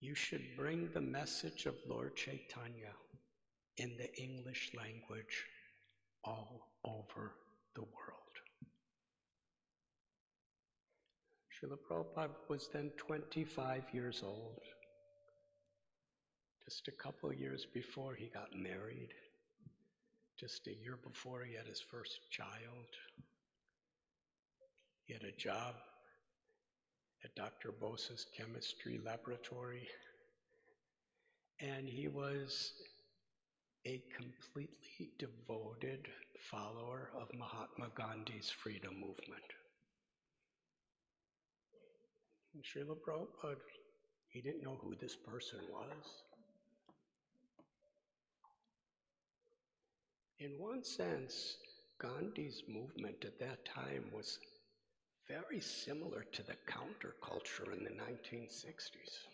You should bring the message of Lord Chaitanya in the English language all over the world." Srila Prabhupada was then 25 years old. Just a couple years before he got married. Just a year before he had his first child. He had a job at Dr. Bose's chemistry laboratory. And he was a completely devoted follower of Mahatma Gandhi's freedom movement. And Srila Prabhupada, he didn't know who this person was. In one sense, Gandhi's movement at that time was very similar to the counterculture in the 1960s.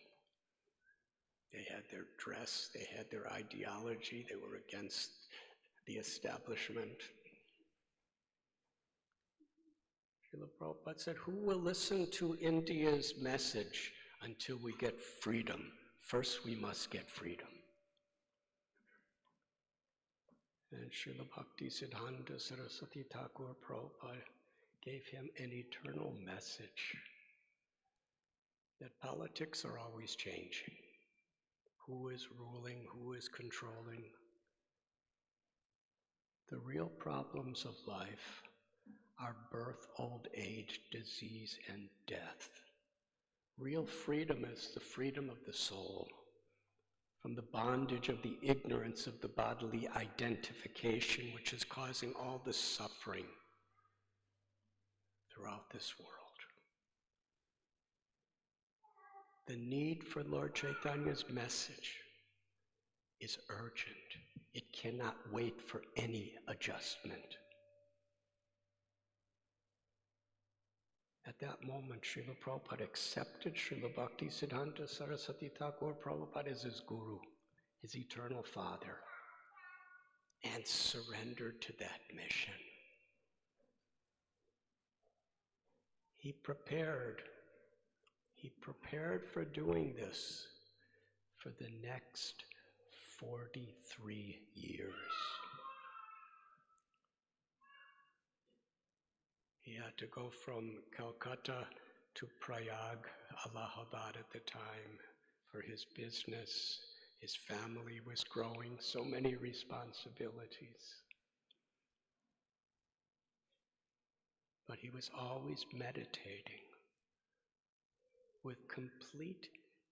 They had their dress, they had their ideology, they were against the establishment. Srila Prabhupada said, "Who will listen to India's message until we get freedom? First we must get freedom." And Srila Bhakti Siddhanta Saraswati Thakur Prabhupada gave him an eternal message that politics are always changing. Who is ruling, who is controlling? The real problems of life are birth, old age, disease, and death. Real freedom is the freedom of the soul from the bondage of the ignorance of the bodily identification, which is causing all the suffering throughout this world. The need for Lord Chaitanya's message is urgent. It cannot wait for any adjustment. At that moment, Srila Prabhupada accepted Srila Bhaktisiddhanta Saraswati Thakur Prabhupada as his guru, his eternal father, and surrendered to that mission. He prepared for doing this for the next 43 years. He had to go from Calcutta to Prayag, Allahabad at the time, for his business. His family was growing, so many responsibilities. But he was always meditating with complete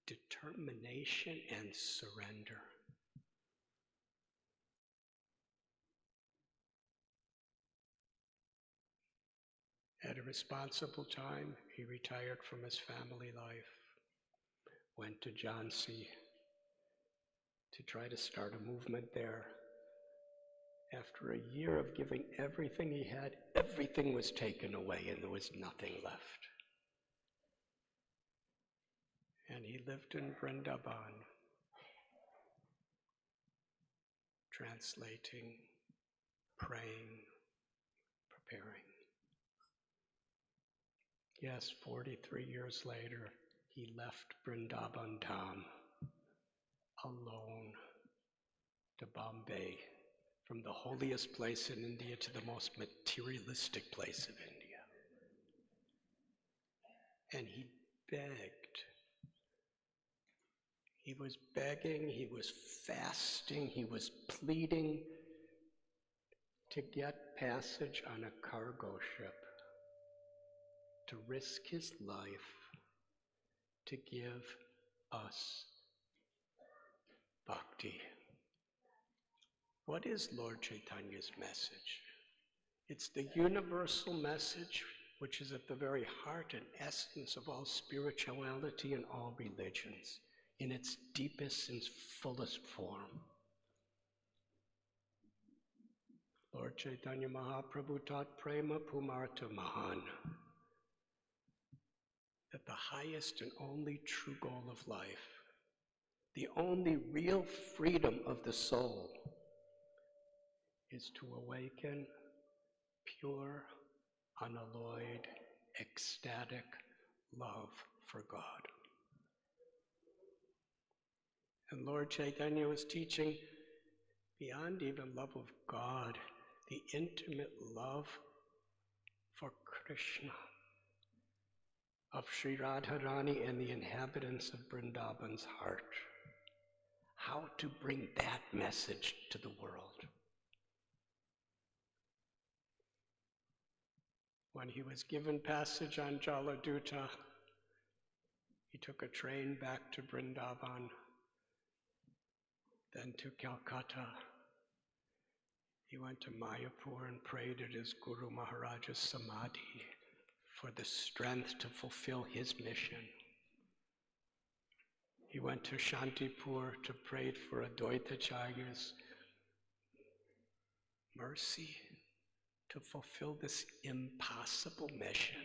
determination and surrender. At a responsible time, he retired from his family life, went to Jhansi to try to start a movement there. After a year of giving everything he had, everything was taken away and there was nothing left. And he lived in Vrindavan, translating, praying, preparing. Yes, 43 years later, he left Vrindavan Dham alone to Bombay, from the holiest place in India to the most materialistic place of India. And he begged. He was begging, he was fasting, he was pleading to get passage on a cargo ship, to risk his life, to give us bhakti. What is Lord Chaitanya's message? It's the universal message which is at the very heart and essence of all spirituality and all religions, in its deepest and fullest form. Lord Chaitanya Mahaprabhu taught Prema Pumarta Mahan, that the highest and only true goal of life, the only real freedom of the soul, is to awaken pure, unalloyed, ecstatic love for God. And Lord Chaitanya was teaching beyond even love of God, the intimate love for Krishna, of Sri Radharani and the inhabitants of Vrindavan's heart. How to bring that message to the world. When he was given passage on Jaladuta, he took a train back to Vrindavan, then to Calcutta. He went to Mayapur and prayed at his Guru Maharaja's Samadhi for the strength to fulfill his mission. He went to Shantipur to pray for Advaita Acharya's mercy to fulfill this impossible mission.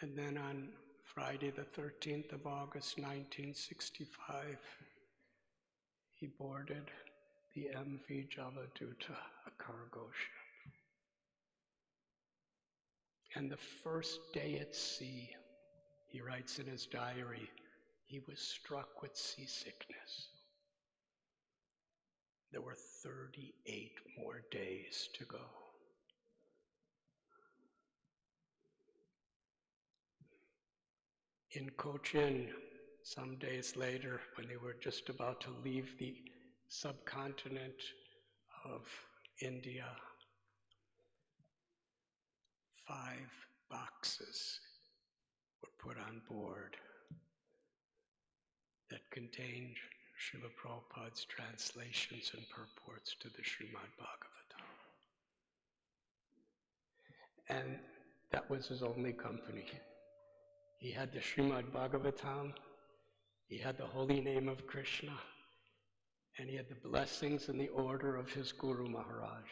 And then on Friday the 13th of August 1965, he boarded the MV Jaladuta, a cargo ship. And the first day at sea, he writes in his diary, he was struck with seasickness. There were 38 more days to go. In Cochin, some days later, when they were just about to leave the subcontinent of India, 5 boxes were put on board that contained Srila Prabhupada's translations and purports to the Srimad Bhagavatam. And that was his only company. He had the Srimad Bhagavatam, he had the holy name of Krishna, and he had the blessings and the order of his Guru Maharaj.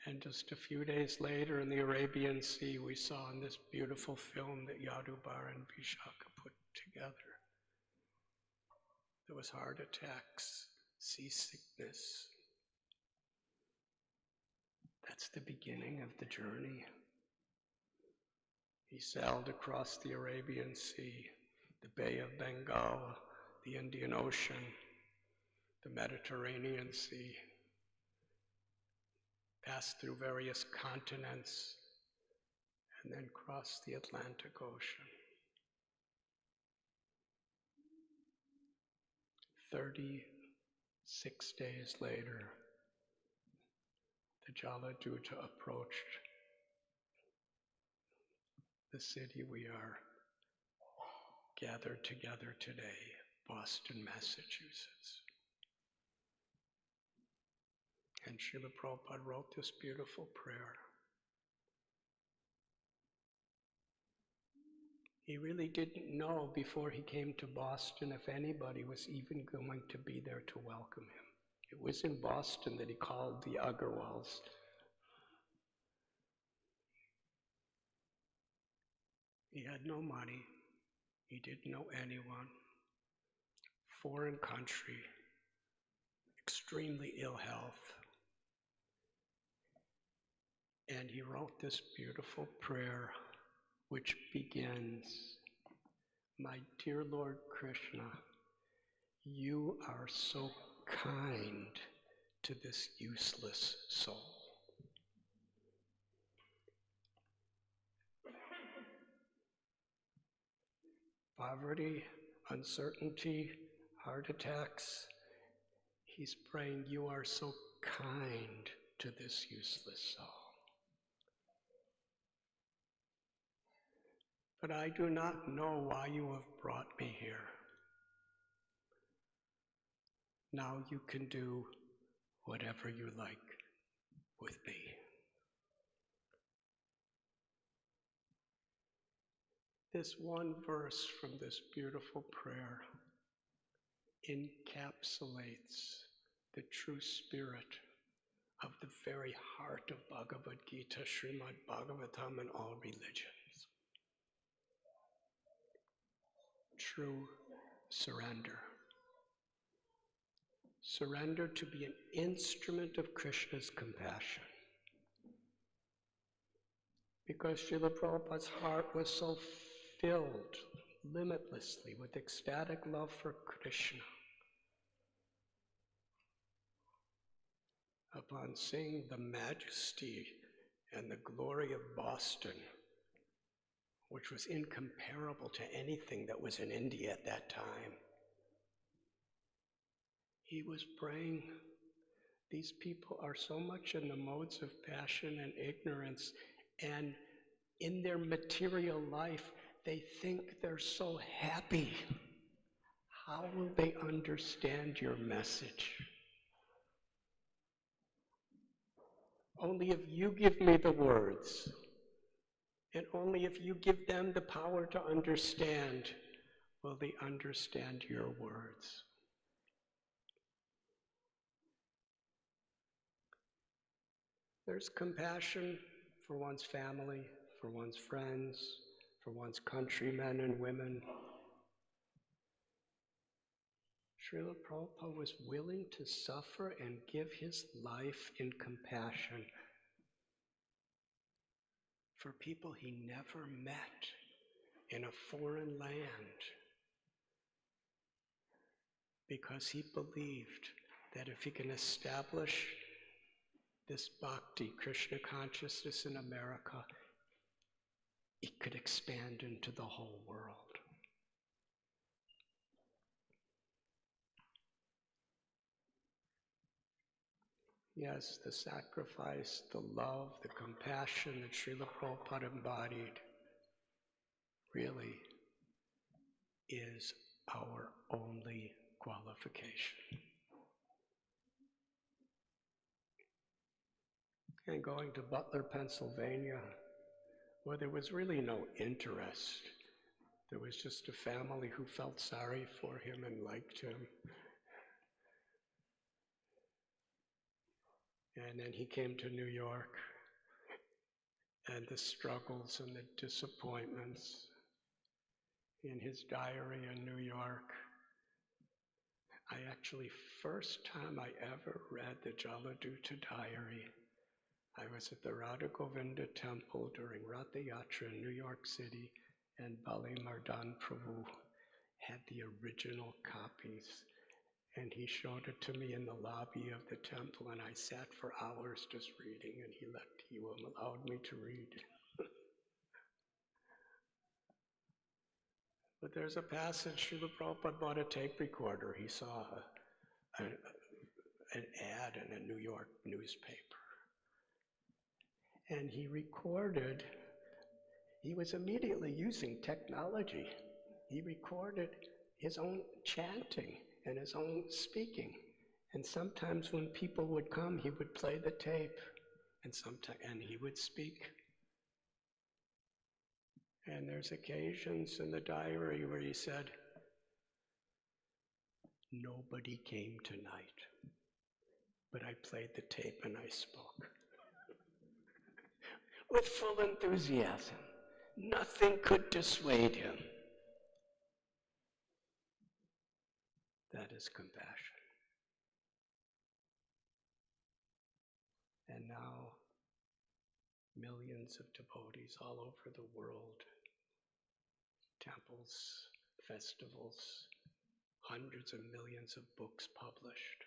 And just a few days later in the Arabian Sea, we saw in this beautiful film that Yadubar and Vishaka put together, there was heart attacks, seasickness. That's the beginning of the journey. He sailed across the Arabian Sea, the Bay of Bengal, the Indian Ocean, the Mediterranean Sea, passed through various continents, and then crossed the Atlantic Ocean. 36 days later, the Jaladuta approached the city we are gathered together today, Boston, Massachusetts. And Srila Prabhupada wrote this beautiful prayer. He really didn't know before he came to Boston if anybody was even going to be there to welcome him. It was in Boston that he called the Agarwals. He had no money. He didn't know anyone. Foreign country. Extremely ill health. And he wrote this beautiful prayer which begins, "My dear Lord Krishna, you are so kind to this useless soul." Poverty, uncertainty, heart attacks. He's praying, you are so kind to this useless soul. But I do not know why you have brought me here. Now you can do whatever you like with me. This one verse from this beautiful prayer encapsulates the true spirit of the very heart of Bhagavad Gita, Srimad Bhagavatam, and all religions. True surrender. Surrender to be an instrument of Krishna's compassion. Because Srila Prabhupada's heart was so filled limitlessly with ecstatic love for Krishna. Upon seeing the majesty and the glory of Boston, which was incomparable to anything that was in India at that time, he was praying, these people are so much in the modes of passion and ignorance, and in their material life, they think they're so happy. How will they understand your message? Only if you give me the words, and only if you give them the power to understand, will they understand your words. There's compassion for one's family, for one's friends, for one's countrymen and women. Srila Prabhupada was willing to suffer and give his life in compassion for people he never met in a foreign land, because he believed that if he can establish this bhakti, Krishna consciousness in America, it could expand into the whole world. Yes, the sacrifice, the love, the compassion that Srila Prabhupada embodied really is our only qualification. And going to Butler, Pennsylvania, where there was really no interest. There was just a family who felt sorry for him and liked him. And then he came to New York, and the struggles and the disappointments. In his diary in New York, first time I ever read the Jaladuta diary, I was at the Radha Govinda temple during Ratha Yatra in New York City, and Bali Mardan Prabhu had the original copies, and he showed it to me in the lobby of the temple, and I sat for hours just reading, and he allowed me to read. But there's a passage, Srila Prabhupada bought a tape recorder. He saw an ad in a New York newspaper. And he recorded, he was immediately using technology. He recorded his own chanting and his own speaking. And sometimes when people would come, he would play the tape, and he would speak. And there's occasions in the diary where he said, "Nobody came tonight, but I played the tape and I spoke." With full enthusiasm. Nothing could dissuade him. That is compassion. And now, millions of devotees all over the world, temples, festivals, hundreds of millions of books published.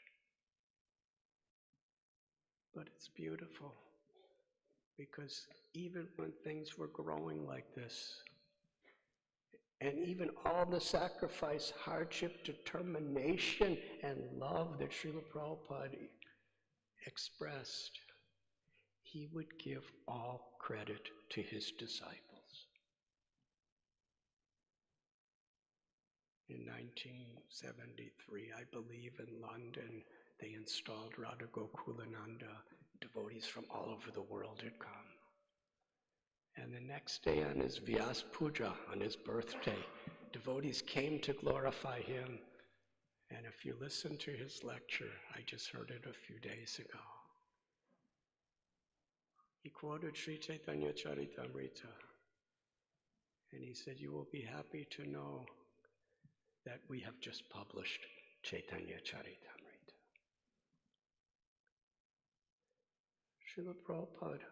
But it's beautiful, because even when things were growing like this, and even all the sacrifice, hardship, determination, and love that Srila Prabhupada expressed, he would give all credit to his disciples. In 1973, I believe, in London, they installed Radha Gokulananda. Devotees from all over the world had come. And the next day on his Vyas Puja, on his birthday, devotees came to glorify him. And if you listen to his lecture, I just heard it a few days ago, he quoted Sri Chaitanya Charitamrita. And he said, "You will be happy to know that we have just published Chaitanya Charitamrita." Srila Prabhupada,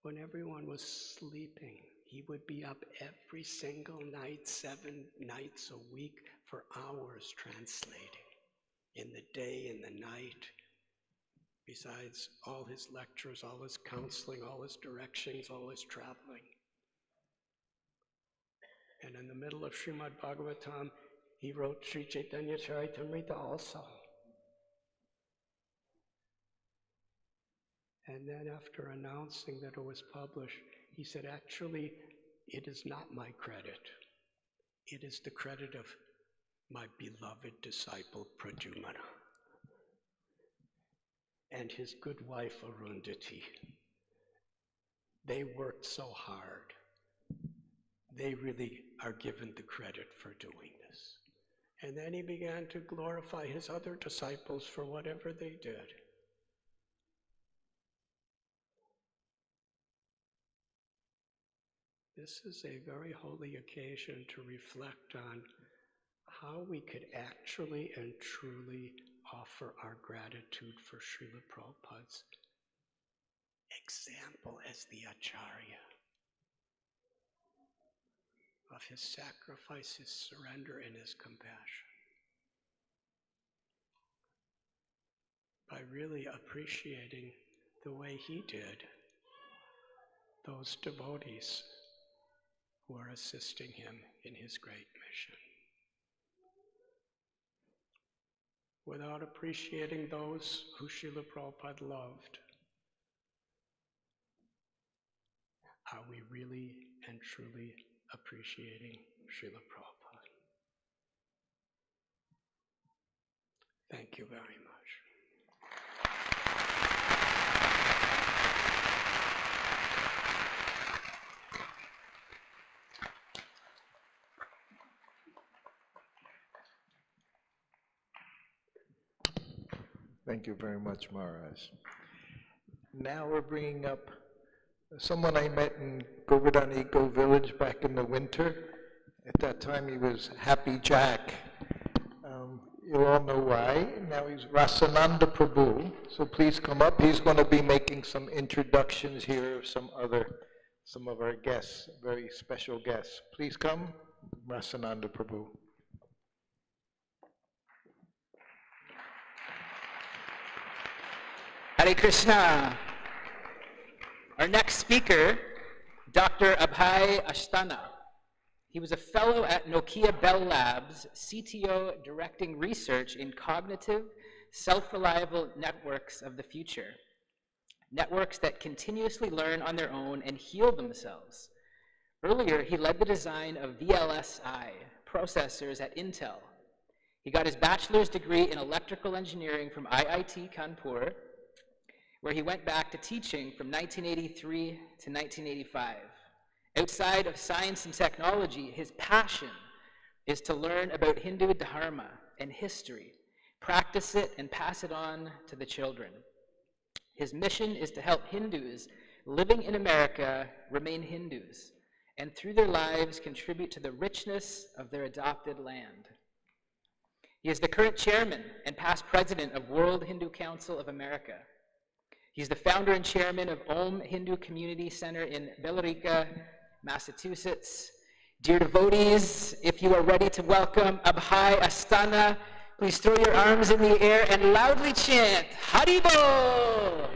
when everyone was sleeping, he would be up every single night, 7 nights a week, for hours translating, in the day, in the night. Besides all his lectures, all his counseling, all his directions, all his traveling. And in the middle of Srimad Bhagavatam, he wrote Sri Chaitanya Charitamrita also. And then after announcing that it was published, he said, "Actually, it is not my credit. It is the credit of my beloved disciple Pradyumna and his good wife Arundhati. They worked so hard. They really are given the credit for doing this." And then he began to glorify his other disciples for whatever they did. This is a very holy occasion to reflect on how we could actually and truly offer our gratitude for Srila Prabhupada's example as the Acharya, of his sacrifice, his surrender, and his compassion. By really appreciating the way he did those devotees who are assisting him in his great mission. Without appreciating those who Srila Prabhupada loved, are we really and truly appreciating Srila Prabhupada? Thank you very much.
Thank you very much, Maharaj. Now we're bringing up someone I met in Govardhan Eco Village back in the winter. At that time he was Happy Jack. You'll all know why. Now he's Rasananda Prabhu. So please come up. He's going to be making some introductions here of some of our guests, very special guests. Please come, Rasananda Prabhu.
Hare Krishna. Our next speaker, Dr. Abhay Ashtana. He was a fellow at Nokia Bell Labs, CTO directing research in cognitive, self-reliable networks of the future. Networks that continuously learn on their own and heal themselves. Earlier, he led the design of VLSI processors at Intel. He got his bachelor's degree in electrical engineering from IIT Kanpur, where he went back to teaching from 1983 to 1985. Outside of science and technology, his passion is to learn about Hindu dharma and history, practice it, and pass it on to the children. His mission is to help Hindus living in America remain Hindus, and through their lives contribute to the richness of their adopted land. He is the current chairman and past president of World Hindu Council of America. He's the founder and chairman of Om Hindu Community Center in Billerica, Massachusetts. Dear devotees, if you are ready to welcome Abhay Ashtana, please throw your arms in the air and loudly chant, Haribol!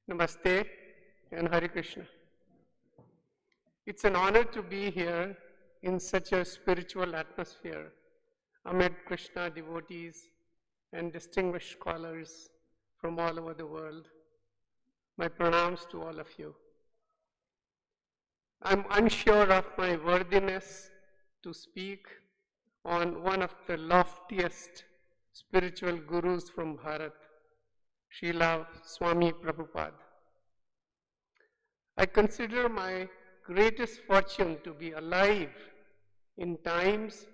Namaste and Hare Krishna. It's an honor to be here in such a spiritual atmosphere amid Krishna devotees and distinguished scholars from all over the world. My pranams to all of you. I'm unsure of my worthiness to speak on one of the loftiest spiritual gurus from Bharat, Srila Swami Prabhupada. I consider my greatest fortune to be alive in times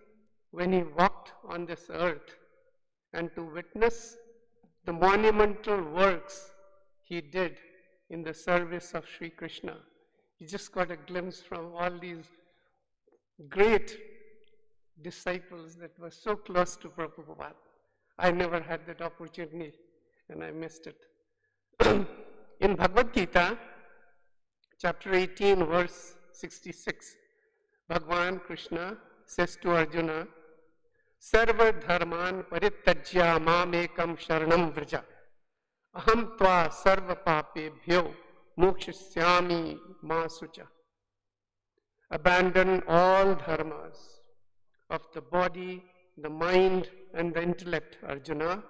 when he walked on this earth and to witness the monumental works he did in the service of Sri Krishna. You just got a glimpse from all these great disciples that were so close to Prabhupada. I never had that opportunity and I missed it. In Bhagavad Gita, chapter 18, verse 66, Bhagavan Krishna says to Arjuna, Sarva dharman parityajya mamekam sharanam vraja. Aham tva sarva papebhyo mokshasyami ma sucha. Abandon all dharmas of the body, the mind, and the intellect, Arjuna,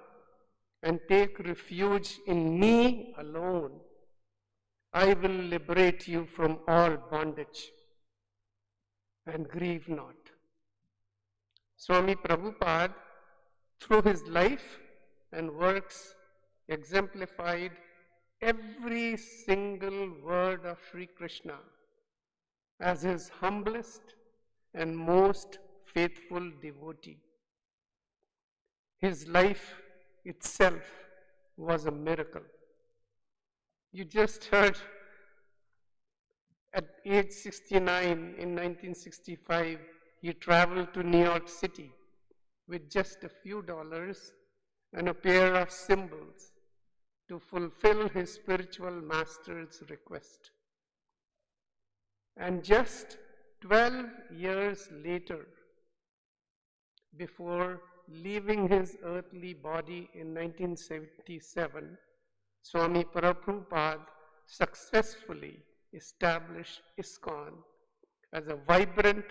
and take refuge in me alone. I will liberate you from all bondage, and grieve not. Swami Prabhupada, through his life and works, exemplified every single word of Sri Krishna as his humblest and most faithful devotee. His life itself was a miracle. You just heard at age 69 in 1965, he traveled to New York City with just a few dollars and a pair of cymbals to fulfill his spiritual master's request. And just 12 years later, before leaving his earthly body in 1977, Swami Prabhupada successfully established ISKCON as a vibrant,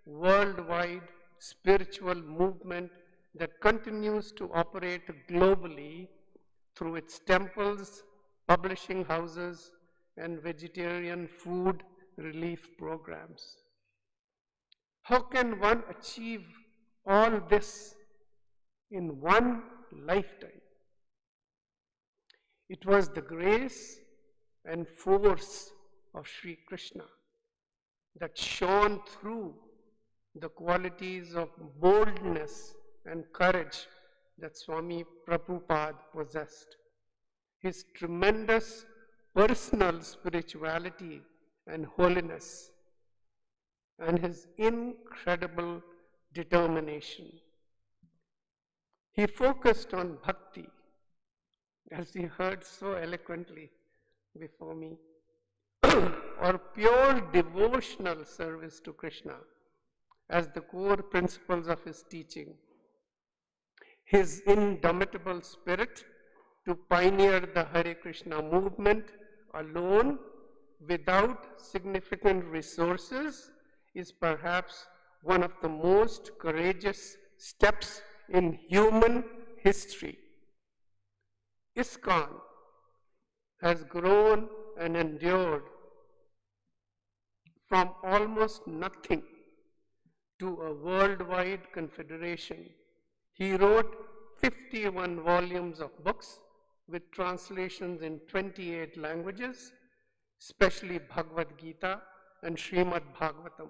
worldwide spiritual movement that continues to operate globally through its temples, publishing houses, and vegetarian food relief programs. How can one achieve all this in one lifetime? It was the grace and force of Sri Krishna that shone through the qualities of boldness and courage that Swami Prabhupada possessed. His tremendous personal spirituality and holiness, and his incredible determination. He focused on bhakti, as we heard so eloquently before me, or pure devotional service to Krishna as the core principles of his teaching. His indomitable spirit to pioneer the Hare Krishna movement alone without significant resources is perhaps one of the most courageous steps in human history. ISKCON has grown and endured from almost nothing to a worldwide confederation. He wrote 51 volumes of books with translations in 28 languages, especially Bhagavad Gita and Srimad Bhagavatam.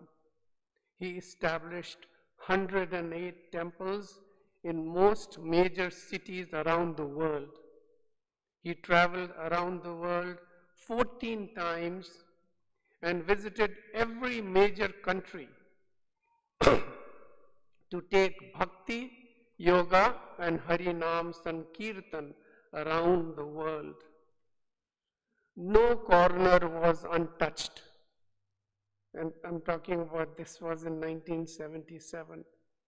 He established 108 temples in most major cities around the world. He traveled around the world 14 times and visited every major country to take bhakti, yoga, and Harinam Sankirtan around the world. No corner was untouched. And I'm talking about this was in 1977.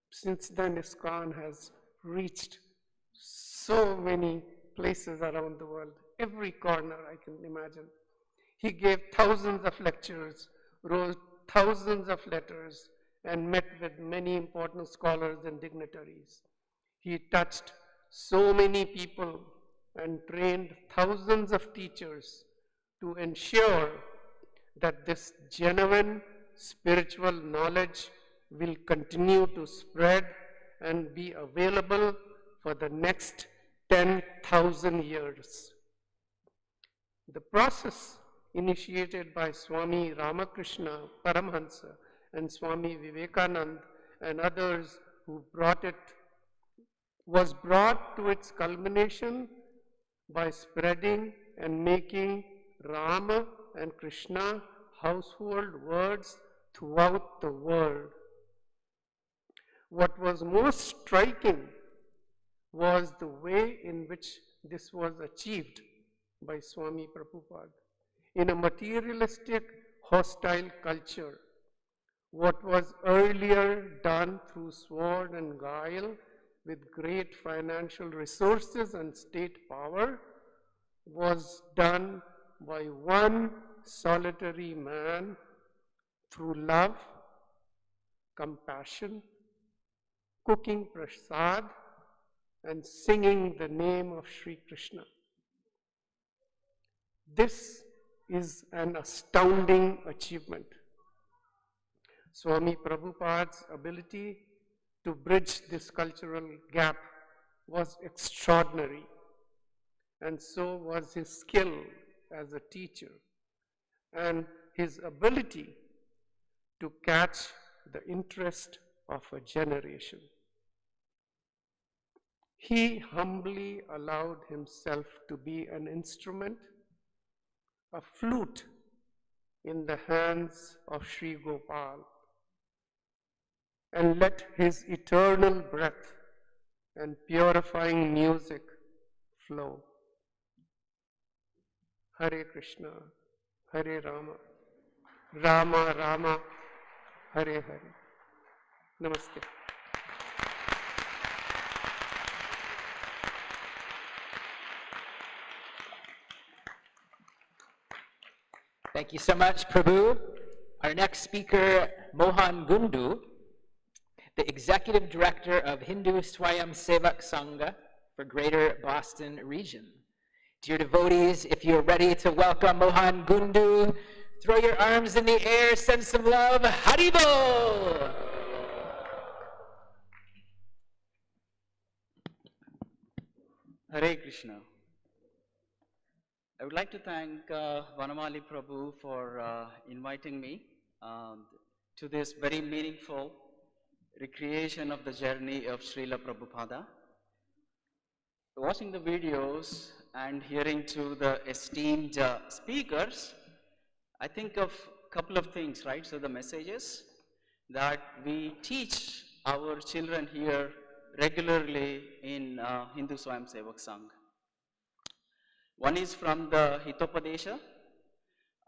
Since then, ISKCON has reached so many places around the world, every corner I can imagine. He gave thousands of lectures, wrote thousands of letters, and met with many important scholars and dignitaries. He touched so many people and trained thousands of teachers to ensure that this genuine spiritual knowledge will continue to spread and be available for the next 10,000 years. The process initiated by Swami Ramakrishna Paramahansa and Swami Vivekananda and others who was brought to its culmination by spreading and making Rama and Krishna household words throughout the world. What was most striking was the way in which this was achieved by Swami Prabhupada. In a materialistic, hostile culture, what was earlier done through sword and guile with great financial resources and state power was done by one solitary man through love, compassion, cooking prasad, and singing the name of Sri Krishna. This is an astounding achievement. Swami Prabhupada's ability to bridge this cultural gap was extraordinary, and so was his skill as a teacher and his ability to catch the interest of a generation. He humbly allowed himself to be an instrument, a flute in the hands of Sri Gopal, and let his eternal breath and purifying music flow. Hare Krishna, Hare Rama, Rama Rama, Hare Hare. Namaste.
Thank you so much, Prabhu. Our next speaker, Mohan Gundu, the Executive Director of Hindu Swayam Sevak Sangha for Greater Boston Region. Dear devotees, if you're ready to welcome Mohan Gundu, throw your arms in the air, send some love. Haribol!
Hare Krishna. I would like to thank Vanamali Prabhu for inviting me to this very meaningful recreation of the journey of Srila Prabhupada. Watching the videos and hearing to the esteemed speakers, I think of a couple of things, right? So the messages that we teach our children here regularly in Hindu Swayam Sevak Sangha. One is from the Hitopadesha,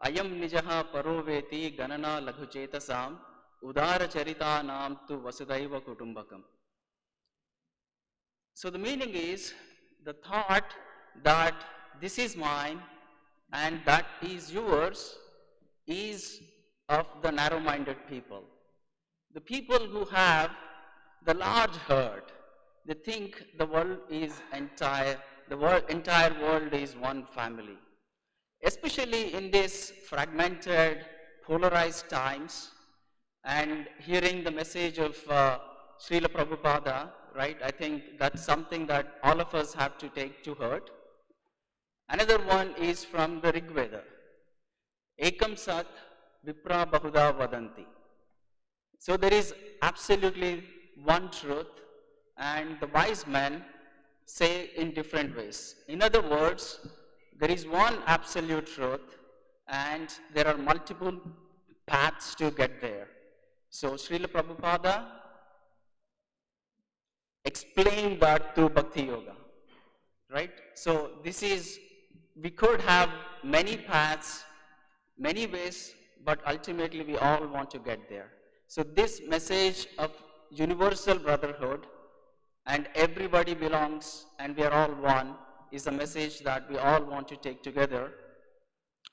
Ayam nijaha paroveti ganana laghuchetasam udara charitanam tu vasudaiva kutumbakam. So the meaning is the thought that this is mine and that is yours is of the narrow-minded people. The people who have the large herd, they think the world is entire world is one family. Especially in these fragmented, polarized times, and hearing the message of Srila Prabhupada, right? I think that's something that all of us have to take to heart. Another one is from the Rig Veda. Ekam Sat Vipra Bahuda Vadanti. So there is absolutely one truth, and the wise men say in different ways. In other words, there is one absolute truth, and there are multiple paths to get there. So Srila Prabhupada explained that to Bhakti Yoga, right? So this is, we could have many paths, many ways, but ultimately we all want to get there. So this message of universal brotherhood and everybody belongs and we are all one is a message that we all want to take together.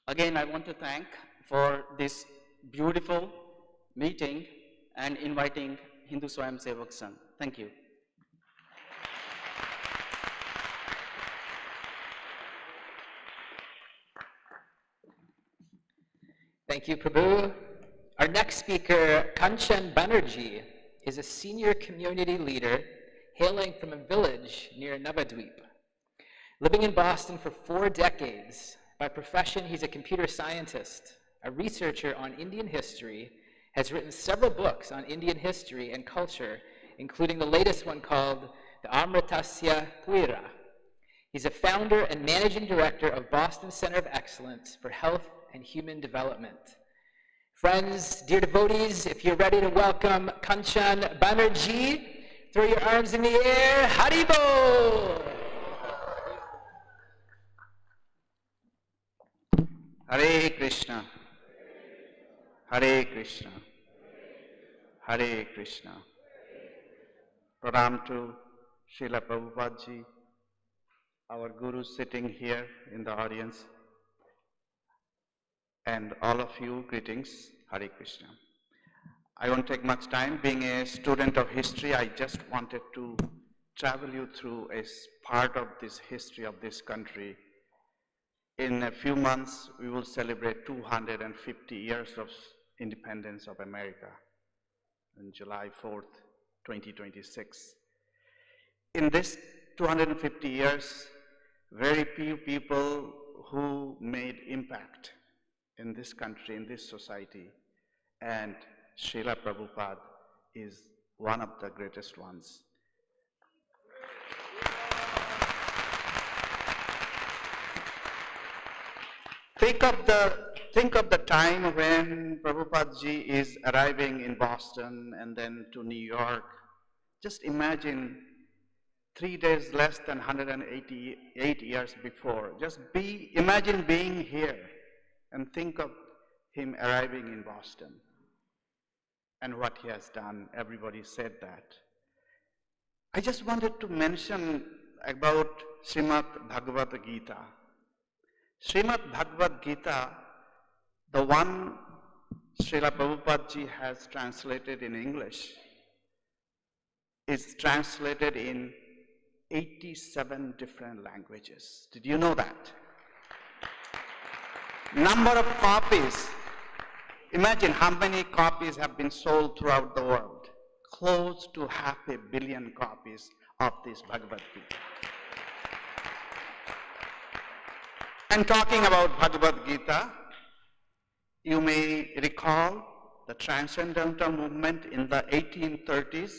Again, I want to thank for this beautiful meeting and inviting Hindu Swayam Sevak Sangha. Thank you.
Thank you, Prabhu. Our next speaker, Kanchan Banerjee, is a senior community leader hailing from a village near Navadvip. Living in Boston for 4 decades, by profession he's a computer scientist, a researcher on Indian history, has written several books on Indian history and culture, including the latest one called The Amritasya Puira. He's a founder and managing director of Boston Center of Excellence for Health and Human Development. Friends, dear devotees, if you're ready to welcome Kanchan Banerjee, throw your arms in the air, Haribol!
Hare Krishna, Hare Krishna, Hare Krishna. Pranam to Srila Prabhupada ji, our Guru sitting here in the audience, and all of you, greetings, Hare Krishna. I won't take much time. Being a student of history, I just wanted to travel you through a part of this history of this country. In a few months, we will celebrate 250 years of independence of America on July 4th, 2026. In this 250 years, very few people who made impact in this country, in this society, and Srila Prabhupada is one of the greatest ones. Think of the time when Prabhupada ji is arriving in Boston and then to New York. Just imagine 3 days less than 188 years before. Imagine being here and think of him arriving in Boston and what he has done. Everybody said that. I just wanted to mention about Srimad Bhagavad Gita. Srimad Bhagavad Gita The one Srila Prabhupada ji has translated in English is translated in 87 different languages. Did you know that? Number of copies. Imagine how many copies have been sold throughout the world. Close to 500 million copies of this Bhagavad Gita. And talking about Bhagavad Gita, you may recall the Transcendental Movement in the 1830s.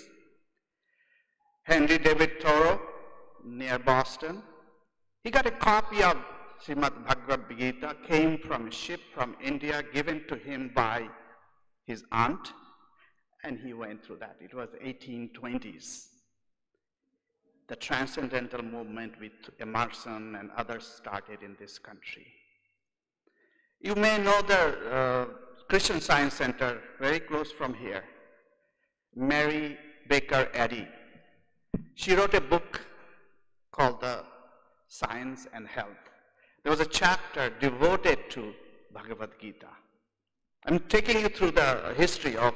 Henry David Thoreau, near Boston, he got a copy of Srimad Bhagavad Gita, came from a ship from India, given to him by his aunt, and he went through that. It was 1820s. The Transcendental Movement with Emerson and others started in this country. You may know the Christian Science Center, very close from here. Mary Baker Eddy. She wrote a book called The Science and Health. There was a chapter devoted to Bhagavad Gita. I'm taking you through the history of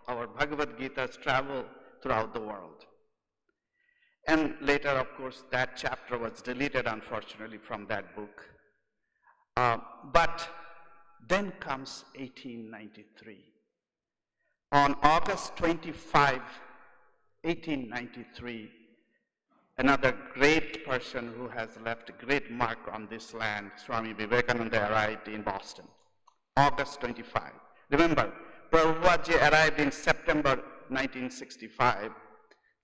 our Bhagavad Gita's travel throughout the world. And later, of course, that chapter was deleted, unfortunately, from that book. But then comes 1893. On August 25, 1893, another great person who has left a great mark on this land, Swami Vivekananda, arrived in Boston. August 25. Remember, Prabhupada arrived in September 1965,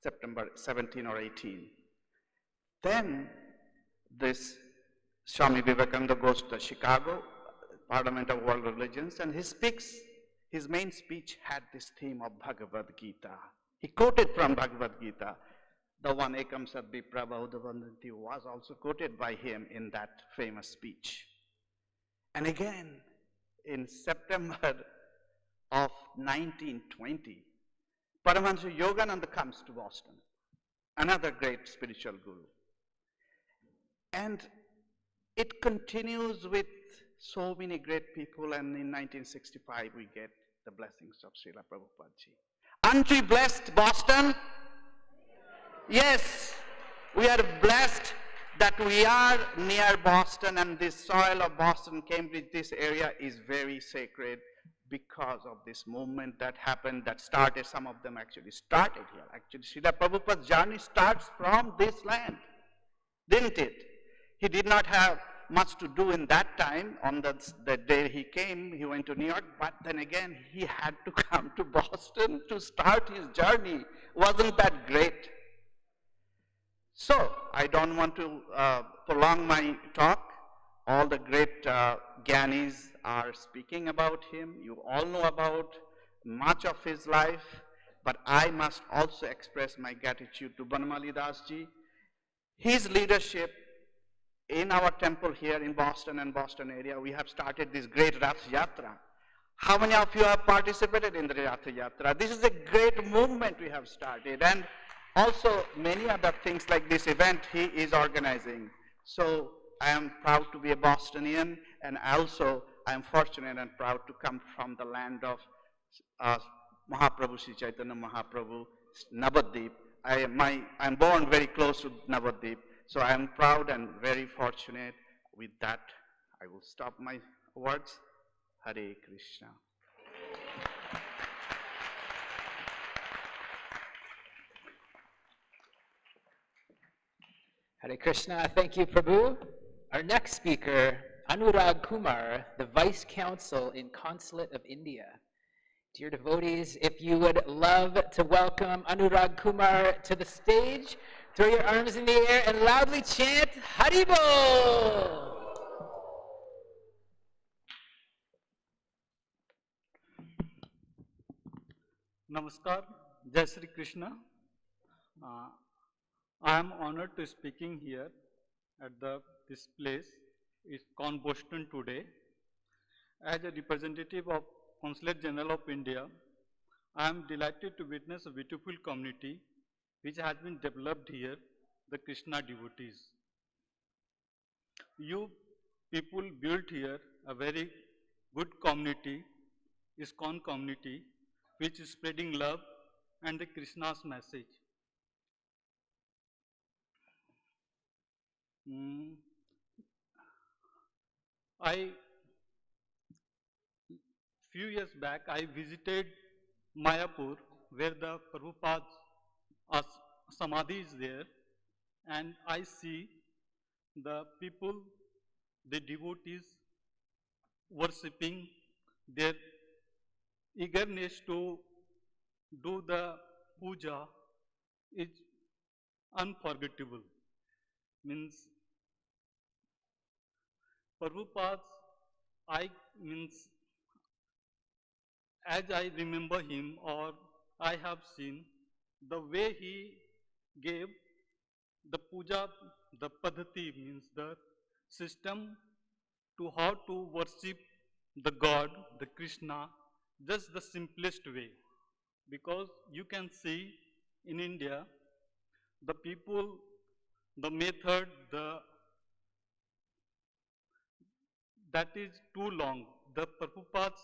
September 17 or 18. Then this Swami Vivekananda goes to Chicago, Parliament of World Religions, and he speaks. His main speech had this theme of Bhagavad Gita. He quoted from Bhagavad Gita. The one Ekam Sadvi Prabhupada was also quoted by him in that famous speech. And again, in September of 1920, Paramahansa Yogananda comes to Boston, another great spiritual guru. And it continues with so many great people, and in 1965 we get the blessings of Srila Prabhupada ji. Aren't we blessed, Boston? Yes, we are blessed that we are near Boston, and this soil of Boston, Cambridge, this area is very sacred because of this movement that happened, that started, some of them actually started here. Actually, Srila Prabhupada's journey starts from this land, didn't it? He did not have much to do in that time. On the day he came, he went to New York, but then again, he had to come to Boston to start his journey. Wasn't that great? So, I don't want to prolong my talk. All the great Gyanis are speaking about him. You all know about much of his life, but I must also express my gratitude to Banamali Das ji. His leadership in our temple here in Boston and Boston area, we have started this great Rath Yatra. How many of you have participated in the Rath Yatra? This is a great movement we have started, and also many other things like this event he is organizing. So I am proud to be a Bostonian, and also I am fortunate and proud to come from the land of Mahaprabhu Sri Chaitanya Mahaprabhu, Navadvip. I am born very close to Navadvip, so I am proud and very fortunate. With that, I will stop my words. Hare Krishna.
Hare Krishna, thank you, Prabhu. Our next speaker, Anurag Kumar, the Vice Consul in Consulate of India. Dear devotees, if you would love to welcome Anurag Kumar to the stage, throw your arms in the air and loudly chant Haribol!
Namaskar, Jai Shri Krishna. I am honored to speaking here at this place, ISKCON Boston today. As a representative of Consulate General of India, I am delighted to witness a beautiful community which has been developed here, the Krishna devotees. You people built here a very good community, ISKCON community, which is spreading love and the Krishna's message. Few years back, I visited Mayapur, where the Prabhupada's samadhi is there, and I see the people, the devotees, worshipping, their eagerness to do the puja is unforgettable. Means Prabhupada's, as I remember him or I have seen, the way he gave the puja, the padhati means the system to how to worship the God, the Krishna, just the simplest way. Because you can see in India, the people, the method, that is too long. The Prabhupada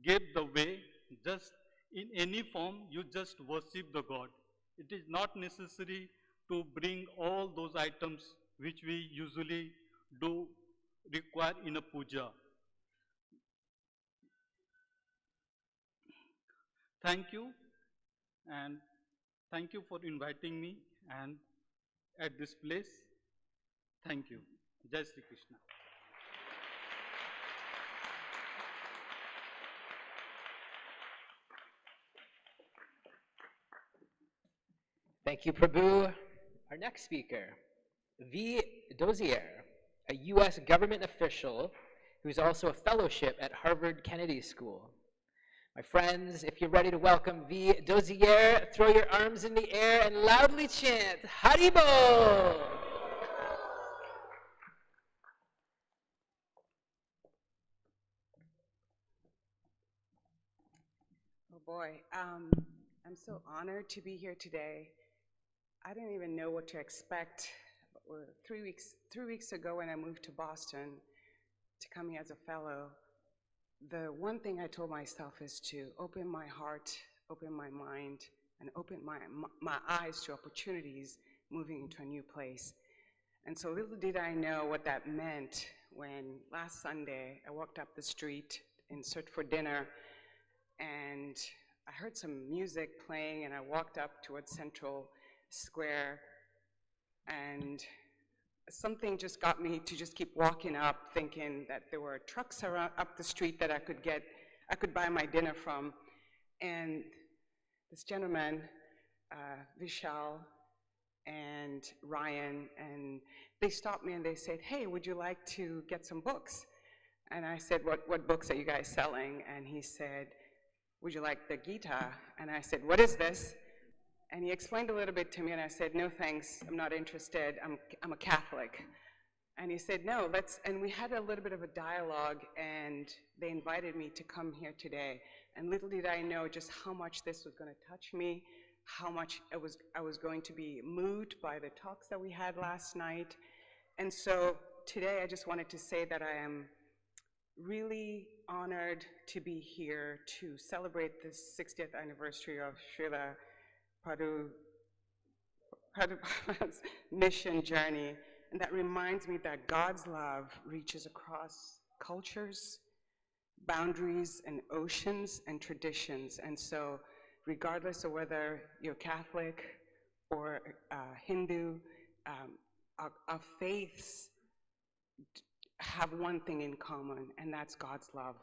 gave the way, just in any form, you just worship the God. It is not necessary to bring all those items which we usually do require in a puja. Thank you, and thank you for inviting me and at this place. Thank you. Jai Sri Krishna.
Thank you, Prabhu. Our next speaker, V. Dozier, a U.S. government official who's also a fellowship at Harvard Kennedy School. My friends, if you're ready to welcome V. Dozier, throw your arms in the air and loudly chant, Haribol!
Oh boy, I'm so honored to be here today. I didn't even know what to expect. 3 weeks ago when I moved to Boston to come here as a fellow, the one thing I told myself is to open my heart, open my mind, and open my eyes to opportunities moving into a new place. And so little did I know what that meant when last Sunday I walked up the street in search for dinner, and I heard some music playing, and I walked up towards Central Square, and something just got me to just keep walking up, thinking that there were trucks around up the street that I could buy my dinner from. And this gentleman, Vishal and Ryan, and they stopped me and they said, hey, would you like to get some books? And I said, what books are you guys selling? And he said, would you like the Gita? And I said, what is this? And he explained a little bit to me, and I said, no thanks, I'm not interested, I'm a Catholic. And he said, no, and we had a little bit of a dialogue, and they invited me to come here today. And little did I know just how much this was gonna touch me, how much I was going to be moved by the talks that we had last night. And so today I just wanted to say that I am really honored to be here to celebrate this 60th anniversary of Srila Prabhupada's mission journey, and that reminds me that God's love reaches across cultures, boundaries, and oceans and traditions. And so regardless of whether you're Catholic or Hindu, our faiths have one thing in common, and that's God's love.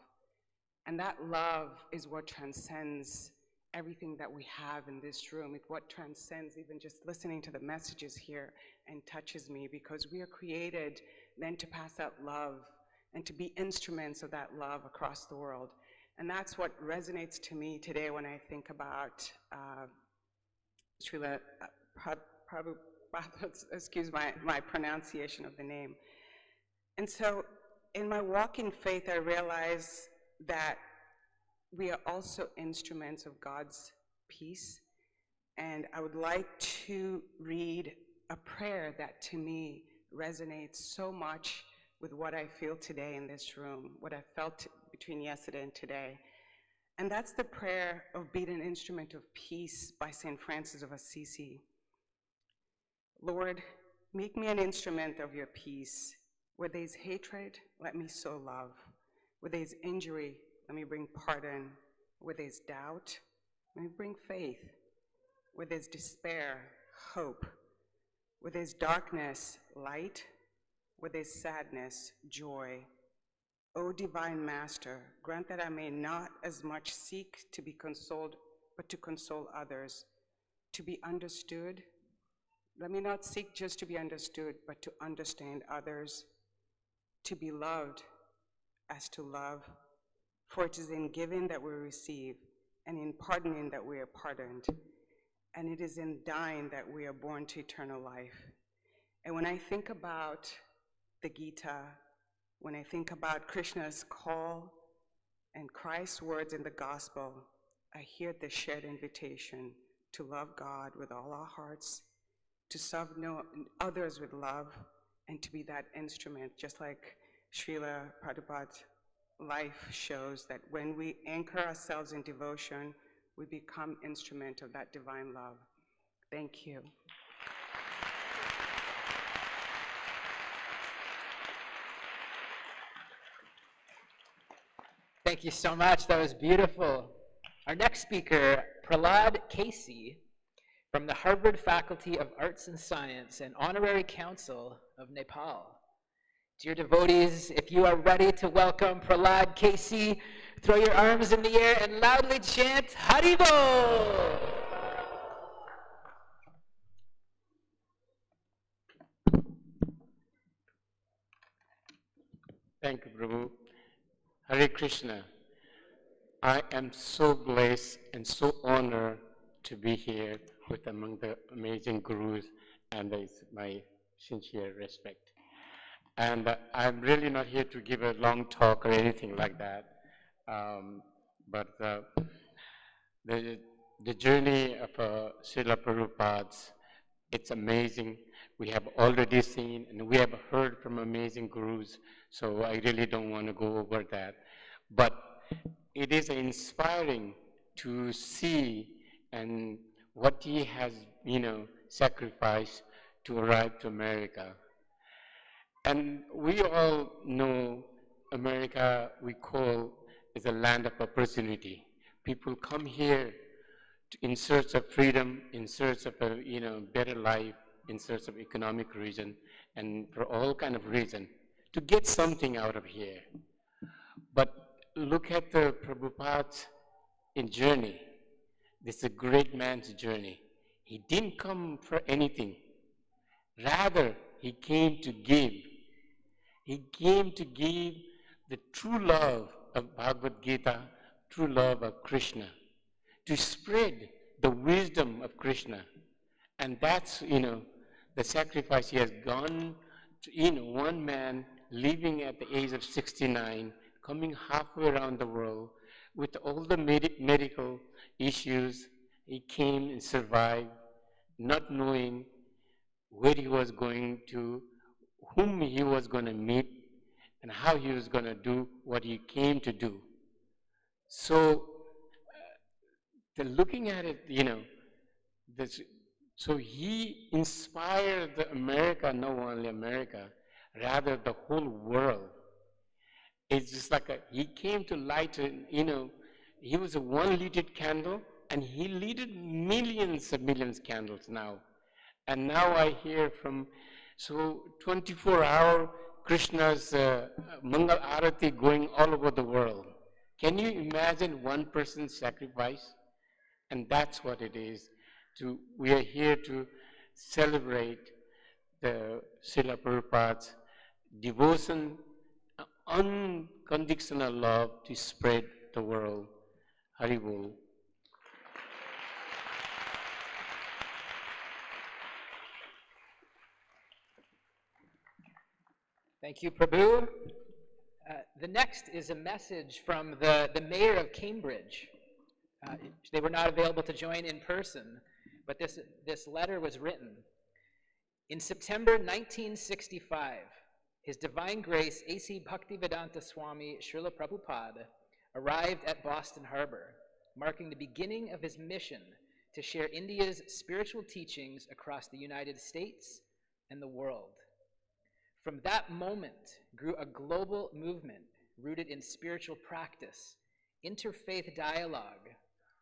And that love is what transcends everything that we have in this room. It's what transcends even just listening to the messages here and touches me, because we are created then to pass out love and to be instruments of that love across the world. And that's what resonates to me today when I think about Srila Prabhupada, excuse my pronunciation of the name. And so in my walk in faith, I realize that we are also instruments of God's peace. And I would like to read a prayer that to me resonates so much with what I feel today in this room, what I felt between yesterday and today. And that's the prayer of being an instrument of peace by St. Francis of Assisi. Lord, make me an instrument of your peace. Where there's hatred, let me sow love. Where there's injury, let me bring pardon. Where there's doubt, let me bring faith. Where there's despair, hope. Where there's darkness, light. Where there's sadness, joy. O divine Master, grant that I may not as much seek to be consoled, but to console others, to be understood. Let me not seek just to be understood, but to understand others, to be loved as to love. For it is in giving that we receive, and in pardoning that we are pardoned, and it is in dying that we are born to eternal life. And when I think about the Gita, when I think about Krishna's call and Christ's words in the gospel, I hear the shared invitation to love God with all our hearts, to serve others with love, and to be that instrument, just like Srila Prabhupada's life shows, that when we anchor ourselves in devotion, we become instrument of that divine love. Thank you.
Thank you so much. That was beautiful. Our next speaker, Prahlad Casey, from the Harvard Faculty of Arts and Science and Honorary Council of Nepal. Dear devotees, if you are ready to welcome Prahlad Casey, throw your arms in the air and loudly chant Haribol!
Thank you, Prabhu. Hare Krishna. I am so blessed and so honored to be here with among the amazing gurus, and it's my sincere respect. And I'm really not here to give a long talk or anything like that, but the journey of Srila Prabhupada's, it's amazing. We have already seen and we have heard from amazing gurus, so I really don't want to go over that. But it is inspiring to see and what he has, sacrificed to arrive to America. And we all know America, we call, is a land of opportunity. People come here in search of freedom, in search of a better life, in search of economic reason, and for all kind of reason, to get something out of here. But look at the Prabhupada's journey. This is a great man's journey. He didn't come for anything. Rather, he came to give. He came to give the true love of Bhagavad Gita, true love of Krishna, to spread the wisdom of Krishna. And that's, the sacrifice he has gone to, one man living at the age of 69, coming halfway around the world with all the medical issues. He came and survived, not knowing where he was going to, whom he was going to meet, and how he was going to do what he came to do. So, looking at it, so he inspired America, not only America, rather the whole world. It's just like he came to light, he was a one-lighted candle, and he lighted millions of candles now. And now I hear from, 24-hour Krishna's Mangal Arati going all over the world. Can you imagine one person's sacrifice? And that's what it is. We are here to celebrate the Srila Prabhupada's devotion, unconditional love to spread the world. Haribol.
Thank you, Prabhu. The next is a message from the mayor of Cambridge. They were not available to join in person, but this letter was written. In September 1965, His Divine Grace A.C. Bhaktivedanta Swami Srila Prabhupada arrived at Boston Harbor, marking the beginning of his mission to share India's spiritual teachings across the United States and the world. From that moment grew a global movement rooted in spiritual practice, interfaith dialogue,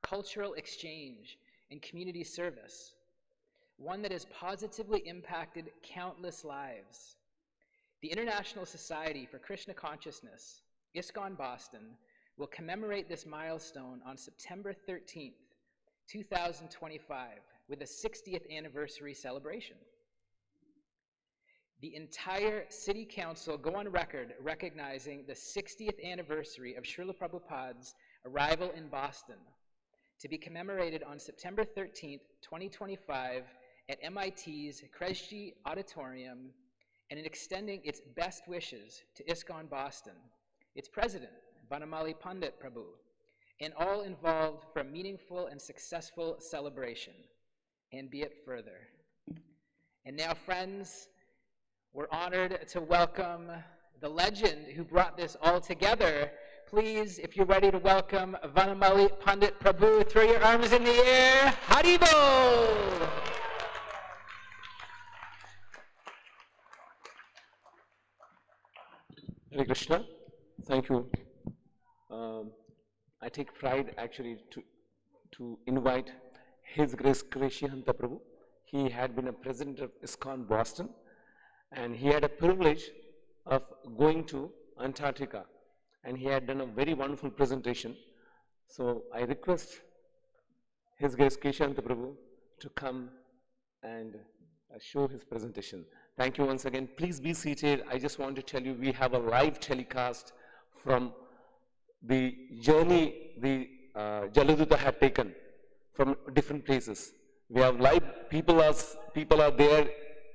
cultural exchange, and community service, one that has positively impacted countless lives. The International Society for Krishna Consciousness, ISKCON Boston, will commemorate this milestone on September 13th, 2025, with a 60th anniversary celebration. The entire City Council go on record recognizing the 60th anniversary of Srila Prabhupada's arrival in Boston, to be commemorated on September 13th, 2025, at MIT's Kresge Auditorium, and in extending its best wishes to ISKCON Boston, its president, Vanamali Pandit Prabhu, and all involved for a meaningful and successful celebration, and be it further. And now, friends, we're honored to welcome the legend who brought this all together. Please, if you're ready to welcome Vanamali Pandit Prabhu, throw your arms in the air. Haribo!
Hare Krishna. Thank you. I take pride actually to invite His Grace Krishihanta Prabhu. He had been a president of ISKCON Boston, and he had a privilege of going to Antarctica, and he had done a very wonderful presentation. So I request His Grace Krishihanta Prabhu to come and show his presentation. Thank you once again. Please be seated. I just want to tell you we have a live telecast from the journey the Jaladuta had taken from different places. We have live, people are there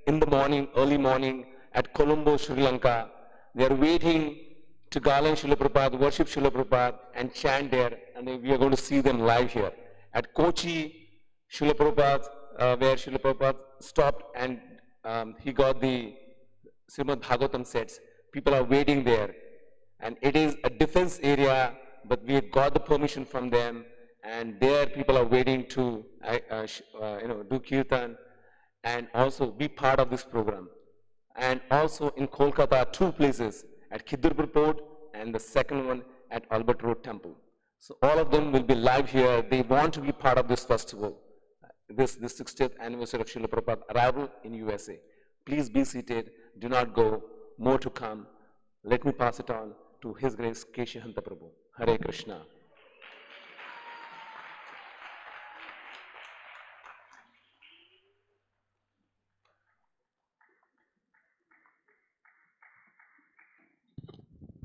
in the morning, early morning at Colombo, Sri Lanka. They are waiting to garland Srila Prabhupada, worship Srila Prabhupada and chant there, and we are going to see them live here. At Kochi, Srila Prabhupada, where Srila Prabhupada stopped and he got the Srimad Bhagavatam sets. People are waiting there, and it is a defense area, but we have got the permission from them, and there people are waiting to do kirtan and also be part of this program. And also in Kolkata, 2 places, at Khidrpur Port and the second one at Albert Road Temple. So all of them will be live here. They want to be part of this festival, this 60th anniversary of Srila Prabhupada arrival in USA. Please be seated. Do not go. More to come. Let me pass it on to His Grace Krishihanta Prabhu. Hare Krishna.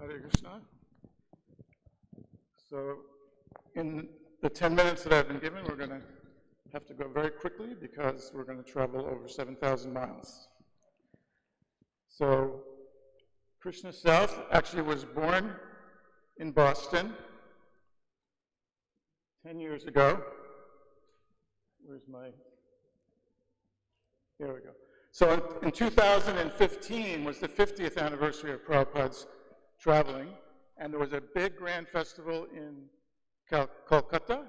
Hare Krishna. So in the 10 minutes that I've been given, we're going to have to go very quickly because we're going to travel over 7,000 miles. So Krishna Self actually was born in Boston 10 years ago. Where's my, here we go. So in 2015 was the 50th anniversary of Prabhupada's traveling, and there was a big grand festival in Kolkata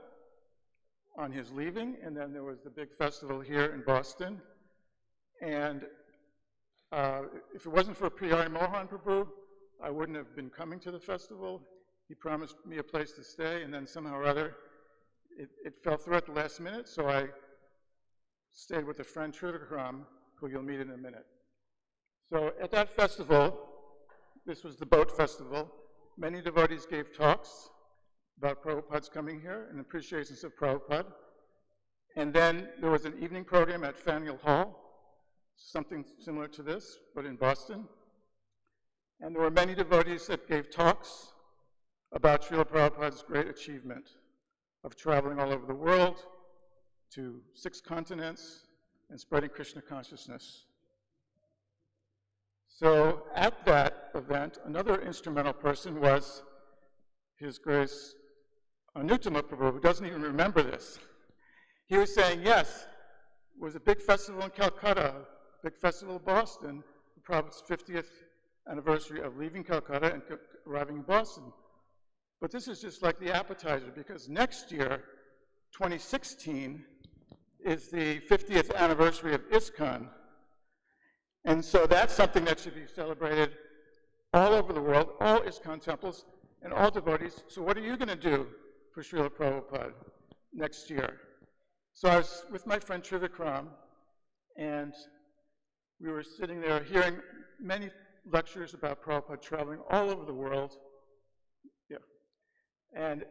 on his leaving, and then there was the big festival here in Boston. And if it wasn't for P.R. Mohan Prabhu, I wouldn't have been coming to the festival. He promised me a place to stay, and then somehow or other, it fell through at the last minute, so I stayed with a friend, Trivakram, who you'll meet in a minute. So at that festival, this was the boat festival, many devotees gave talks about Prabhupada's coming here and appreciations of Prabhupada. And then there was an evening program at Faneuil Hall, something similar to this, but in Boston. And there were many devotees that gave talks about Srila Prabhupada's great achievement of traveling all over the world to 6 continents and spreading Krishna consciousness. So at that event, another instrumental person was His Grace Anuttama Prabhu, who doesn't even remember this. He was saying, yes, it was a big festival in Calcutta, big festival in Boston, Prabhupada's 50th anniversary of leaving Calcutta and arriving in Boston. But this is just like the appetizer, because next year, 2016, is the 50th anniversary of ISKCON. And so that's something that should be celebrated all over the world, all ISKCON temples and all devotees. So what are you going to do for Srila Prabhupada next year? So I was with my friend Trivikram, and we were sitting there hearing many lectures about Prabhupada traveling all over the world. Yeah. And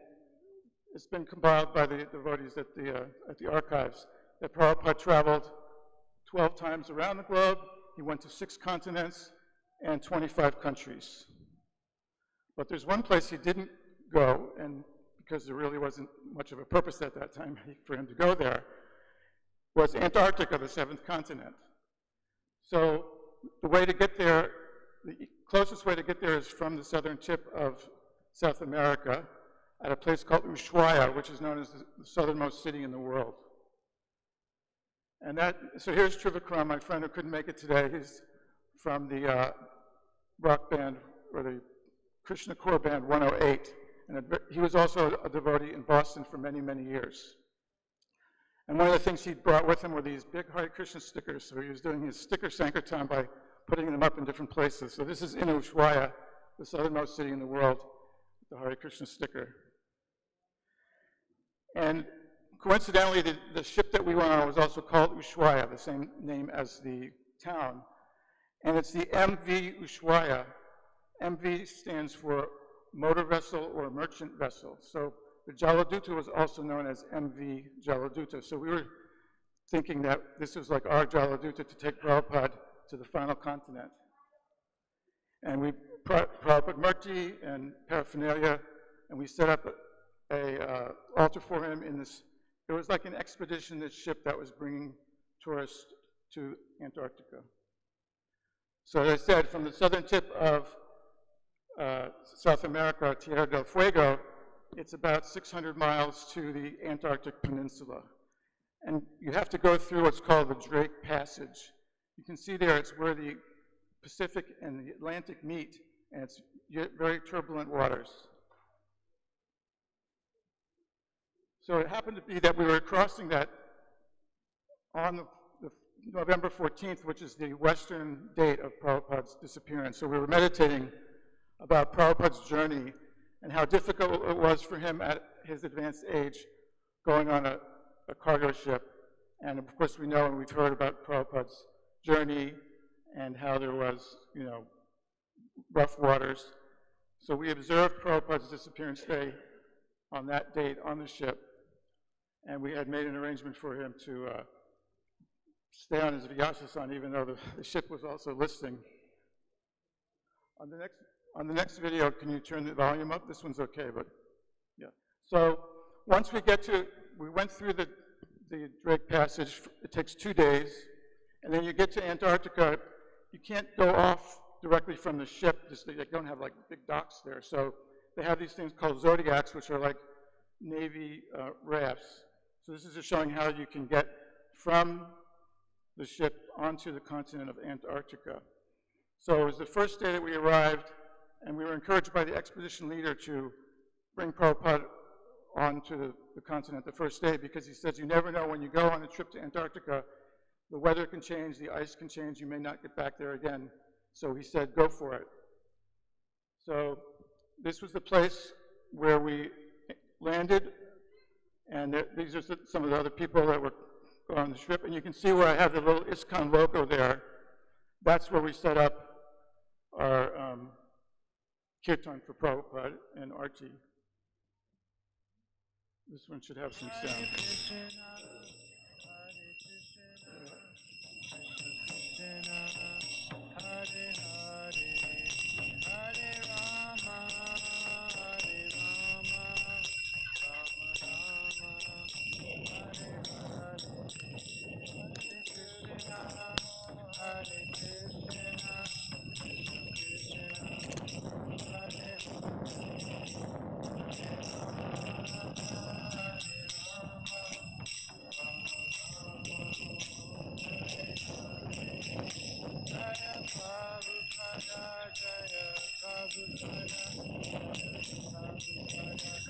it's been compiled by the devotees at the archives that Prabhupada traveled 12 times around the globe. He went to 6 continents and 25 countries. But there's one place he didn't go, and because there really wasn't much of a purpose at that time for him to go there, was Antarctica, the 7th continent. So the way to get there, the closest way to get there is from the southern tip of South America at a place called Ushuaia, which is known as the southernmost city in the world. And so here's Trivikram, my friend who couldn't make it today. He's from the rock band, or the Krishna Core Band 108. And he was also a devotee in Boston for many, many years. And one of the things he brought with him were these big Hare Krishna stickers. So he was doing his sticker Sankirtan by putting them up in different places. So this is in Ushuaia, the southernmost city in the world, the Hare Krishna sticker. And coincidentally, the ship that we went on was also called Ushuaia, the same name as the town. And it's the MV Ushuaia. MV stands for motor vessel or merchant vessel. So the Jaladuta was also known as MV Jaladuta. So we were thinking that this was like our Jaladuta to take Prabhupada to the final continent. And we Prabhupada Murti and paraphernalia, and we set up a altar for him in this. It was like an expeditionist ship that was bringing tourists to Antarctica. So as I said, from the southern tip of South America, Tierra del Fuego, it's about 600 miles to the Antarctic Peninsula. And you have to go through what's called the Drake Passage. You can see there it's where the Pacific and the Atlantic meet, and it's very turbulent waters. So it happened to be that we were crossing that on the November 14th, which is the Western date of Prabhupada's disappearance. So we were meditating about Prabhupada's journey and how difficult it was for him at his advanced age going on a cargo ship. And of course we know and we've heard about Prabhupada's journey and how there was, rough waters. So we observed Prabhupada's disappearance day on that date on the ship. And we had made an arrangement for him to stay on his Vyasasan, even though the ship was also listing. On the next video, can you turn the volume up? This one's okay, but yeah. So once we went through the Drake Passage. It takes 2 days, and then you get to Antarctica. You can't go off directly from the ship. They don't have like big docks there, so they have these things called zodiacs, which are like Navy rafts. So this is just showing how you can get from the ship onto the continent of Antarctica. So it was the first day that we arrived, and we were encouraged by the expedition leader to bring Prabhupada onto the continent the first day, because he says you never know when you go on a trip to Antarctica, the weather can change, the ice can change, you may not get back there again. So he said, go for it. So this was the place where we landed, and these are some of the other people that were on the ship, and you can see where I have the little ISKCON logo there. That's where we set up our kirtan for Prabhupada and Arti. This one should have some sound.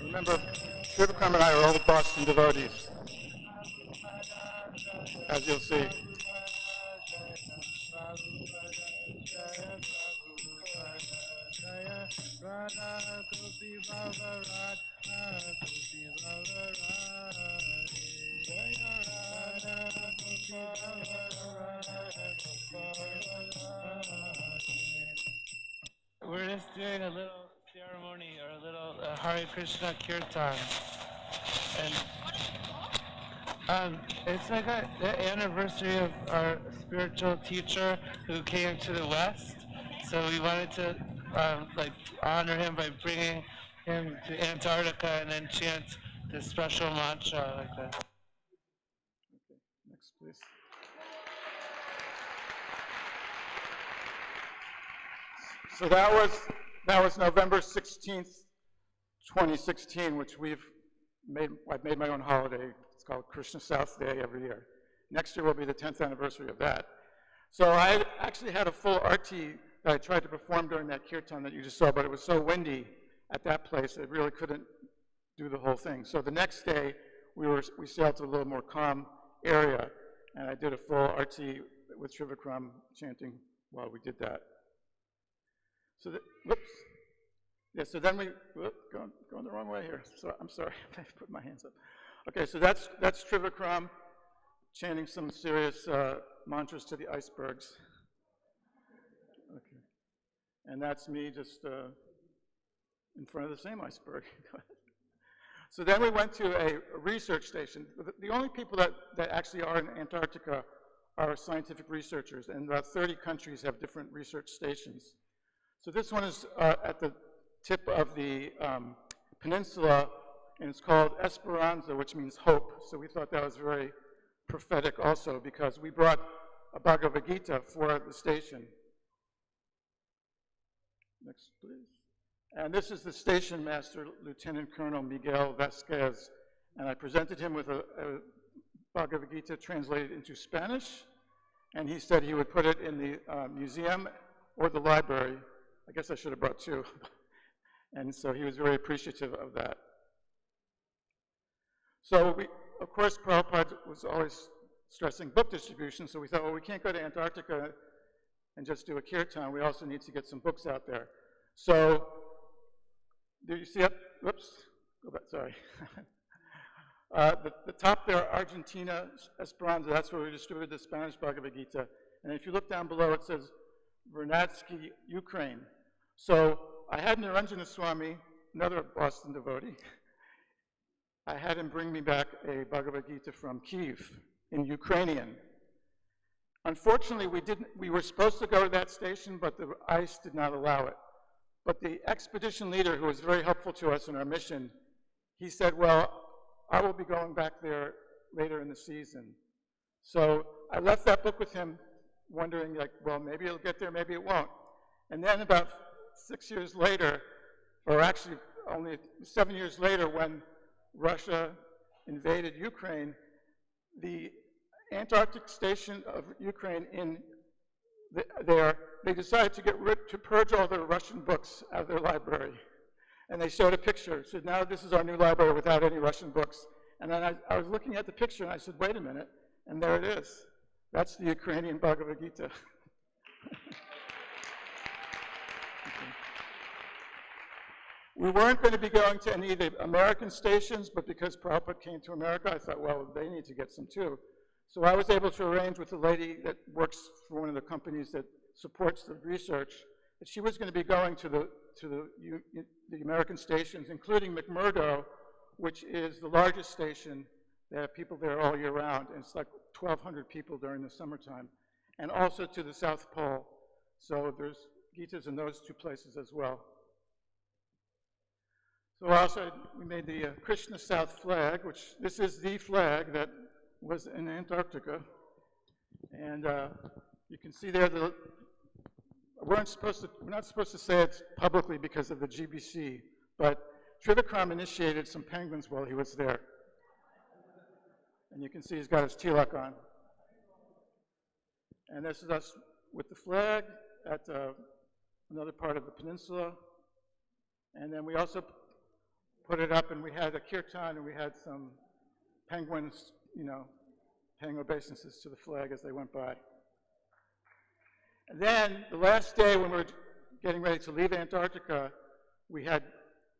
Remember, Srila and I are old Boston devotees, as you'll see.
We're just doing a little ceremony or a little Hare Krishna Kirtan. And it's like the anniversary of our spiritual teacher who came to the West. So we wanted to like honor him by bringing him to Antarctica and then chant this special mantra like that.
Okay, next please. So that was November 16th, 2016, which I've made my own holiday. It's called Krishna South Day every year. Next year will be the 10th anniversary of that. So I actually had a full arti that I tried to perform during that kirtan that you just saw, but it was so windy at that place that I really couldn't do the whole thing. So the next day, we sailed to a little more calm area, and I did a full arti with Trivikram chanting while we did that. So, whoops. Yeah, so then going the wrong way here. So I'm sorry, I put my hands up. Okay, so that's Trivikram chanting some serious mantras to the icebergs. Okay, and that's me just in front of the same iceberg. So then we went to a research station. The only people that actually are in Antarctica are scientific researchers, and about 30 countries have different research stations. So this one is at the tip of the peninsula, and it's called Esperanza, which means hope. So we thought that was very prophetic also, because we brought a Bhagavad Gita for the station. Next, please. And this is the station master, Lieutenant Colonel Miguel Vasquez, and I presented him with a Bhagavad Gita translated into Spanish, and he said he would put it in the museum or the library. I guess I should have brought two. And so he was very appreciative of that. So of course, Prabhupada was always stressing book distribution, so we thought, well, we can't go to Antarctica and just do a kirtan. We also need to get some books out there. So, do you see up? Whoops, go back, sorry. The top there, Argentina, Esperanza, that's where we distributed the Spanish Bhagavad Gita. And if you look down below, it says Vernadsky, Ukraine. So I had Niranjana Swami, another Boston devotee, I had him bring me back a Bhagavad Gita from Kyiv in Ukrainian. Unfortunately, we were supposed to go to that station, but the ice did not allow it. But the expedition leader, who was very helpful to us in our mission, he said, well, I will be going back there later in the season. So I left that book with him, wondering, like, well, maybe it'll get there, maybe it won't. And then about 6 years later, or actually only 7 years later, when Russia invaded Ukraine, the Antarctic station of Ukraine they decided to purge all the Russian books out of their library. And they showed a picture, said, now this is our new library without any Russian books. And then I was looking at the picture and I said, wait a minute, and there it is. That's the Ukrainian Bhagavad Gita. We weren't going to be going to any of the American stations, but because Prabhupada came to America, I thought, well, they need to get some too. So I was able to arrange with a lady that works for one of the companies that supports the research, that she was going to be going to the American stations, including McMurdo, which is the largest station. They have people there all year round, and it's like 1,200 people during the summertime, and also to the South Pole. So there's Gitas in those two places as well. So also, we made the Krishna South flag, which this is the flag that was in Antarctica. And you can see there, we're not supposed to say it publicly because of the GBC, but Trivikram initiated some penguins while he was there. And you can see he's got his tilak on. And this is us with the flag at another part of the peninsula. And then we also put it up, and we had a kirtan, and we had some penguins, you know, paying obeisances to the flag as they went by. And then the last day when we were getting ready to leave Antarctica, we had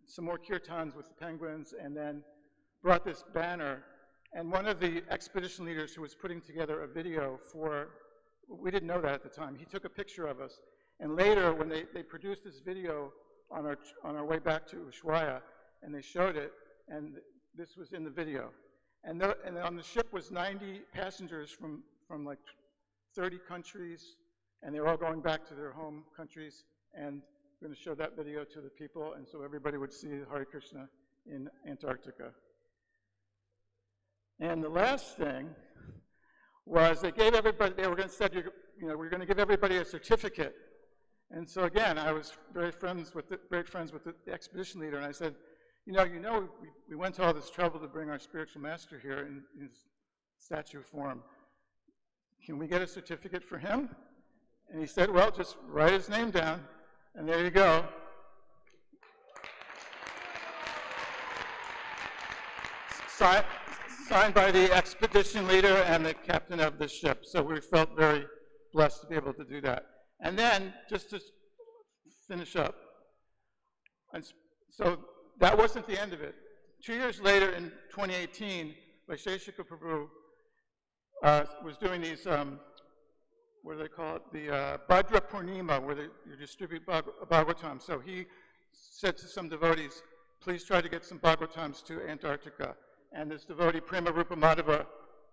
some more kirtans with the penguins, and then brought this banner. And one of the expedition leaders who was putting together a video for, we didn't know that at the time, he took a picture of us. And later, when they produced this video on our way back to Ushuaia, and they showed it, and this was in the video. And on the ship was 90 passengers from like 30 countries, and they were all going back to their home countries, and we're going to show that video to the people, and so everybody would see Hare Krishna in Antarctica. And the last thing was they gave everybody, they were going to say, you know, we're going to give everybody a certificate. And so again, I was great friends with the expedition leader, and I said, you know, we went to all this trouble to bring our spiritual master here in his statue form. Can we get a certificate for him? And he said, well, just write his name down, and there you go. Signed by the expedition leader and the captain of the ship. So we felt very blessed to be able to do that. And then, just to finish up, and so that wasn't the end of it. 2 years later, in 2018, Vaisheshika Prabhu was doing these, what do they call it? The Bhadra Purnima, where you distribute Bhagavatam. So he said to some devotees, please try to get some Bhagavatams to Antarctica. And this devotee, Prema Rupa Madhava,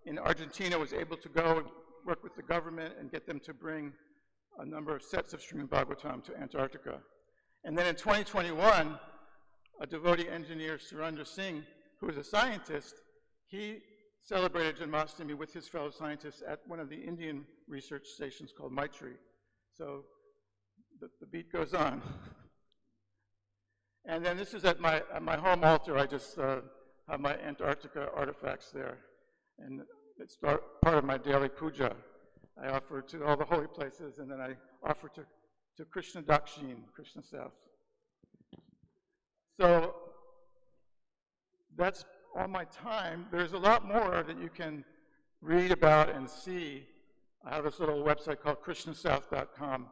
in Argentina, was able to go and work with the government and get them to bring a number of sets of Srimad Bhagavatam to Antarctica. And then in 2021, a devotee engineer, Surendra Singh, who is a scientist, he celebrated Janmashtami with his fellow scientists at one of the Indian research stations called Maitri. So the beat goes on. And then this is at my home altar. I just have my Antarctica artifacts there. And it's part of my daily puja. I offer to all the holy places, and then I offer to Krishna Dakshin, Krishna South. So that's all my time. There's a lot more that you can read about and see. I have this little website called krishnasouth.com,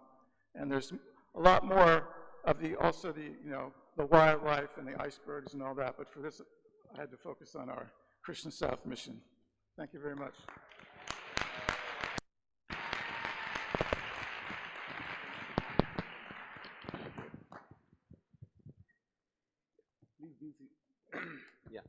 and there's a lot more of the wildlife and the icebergs and all that. But for this, I had to focus on our Krishna South mission. Thank you very much.
Yeah.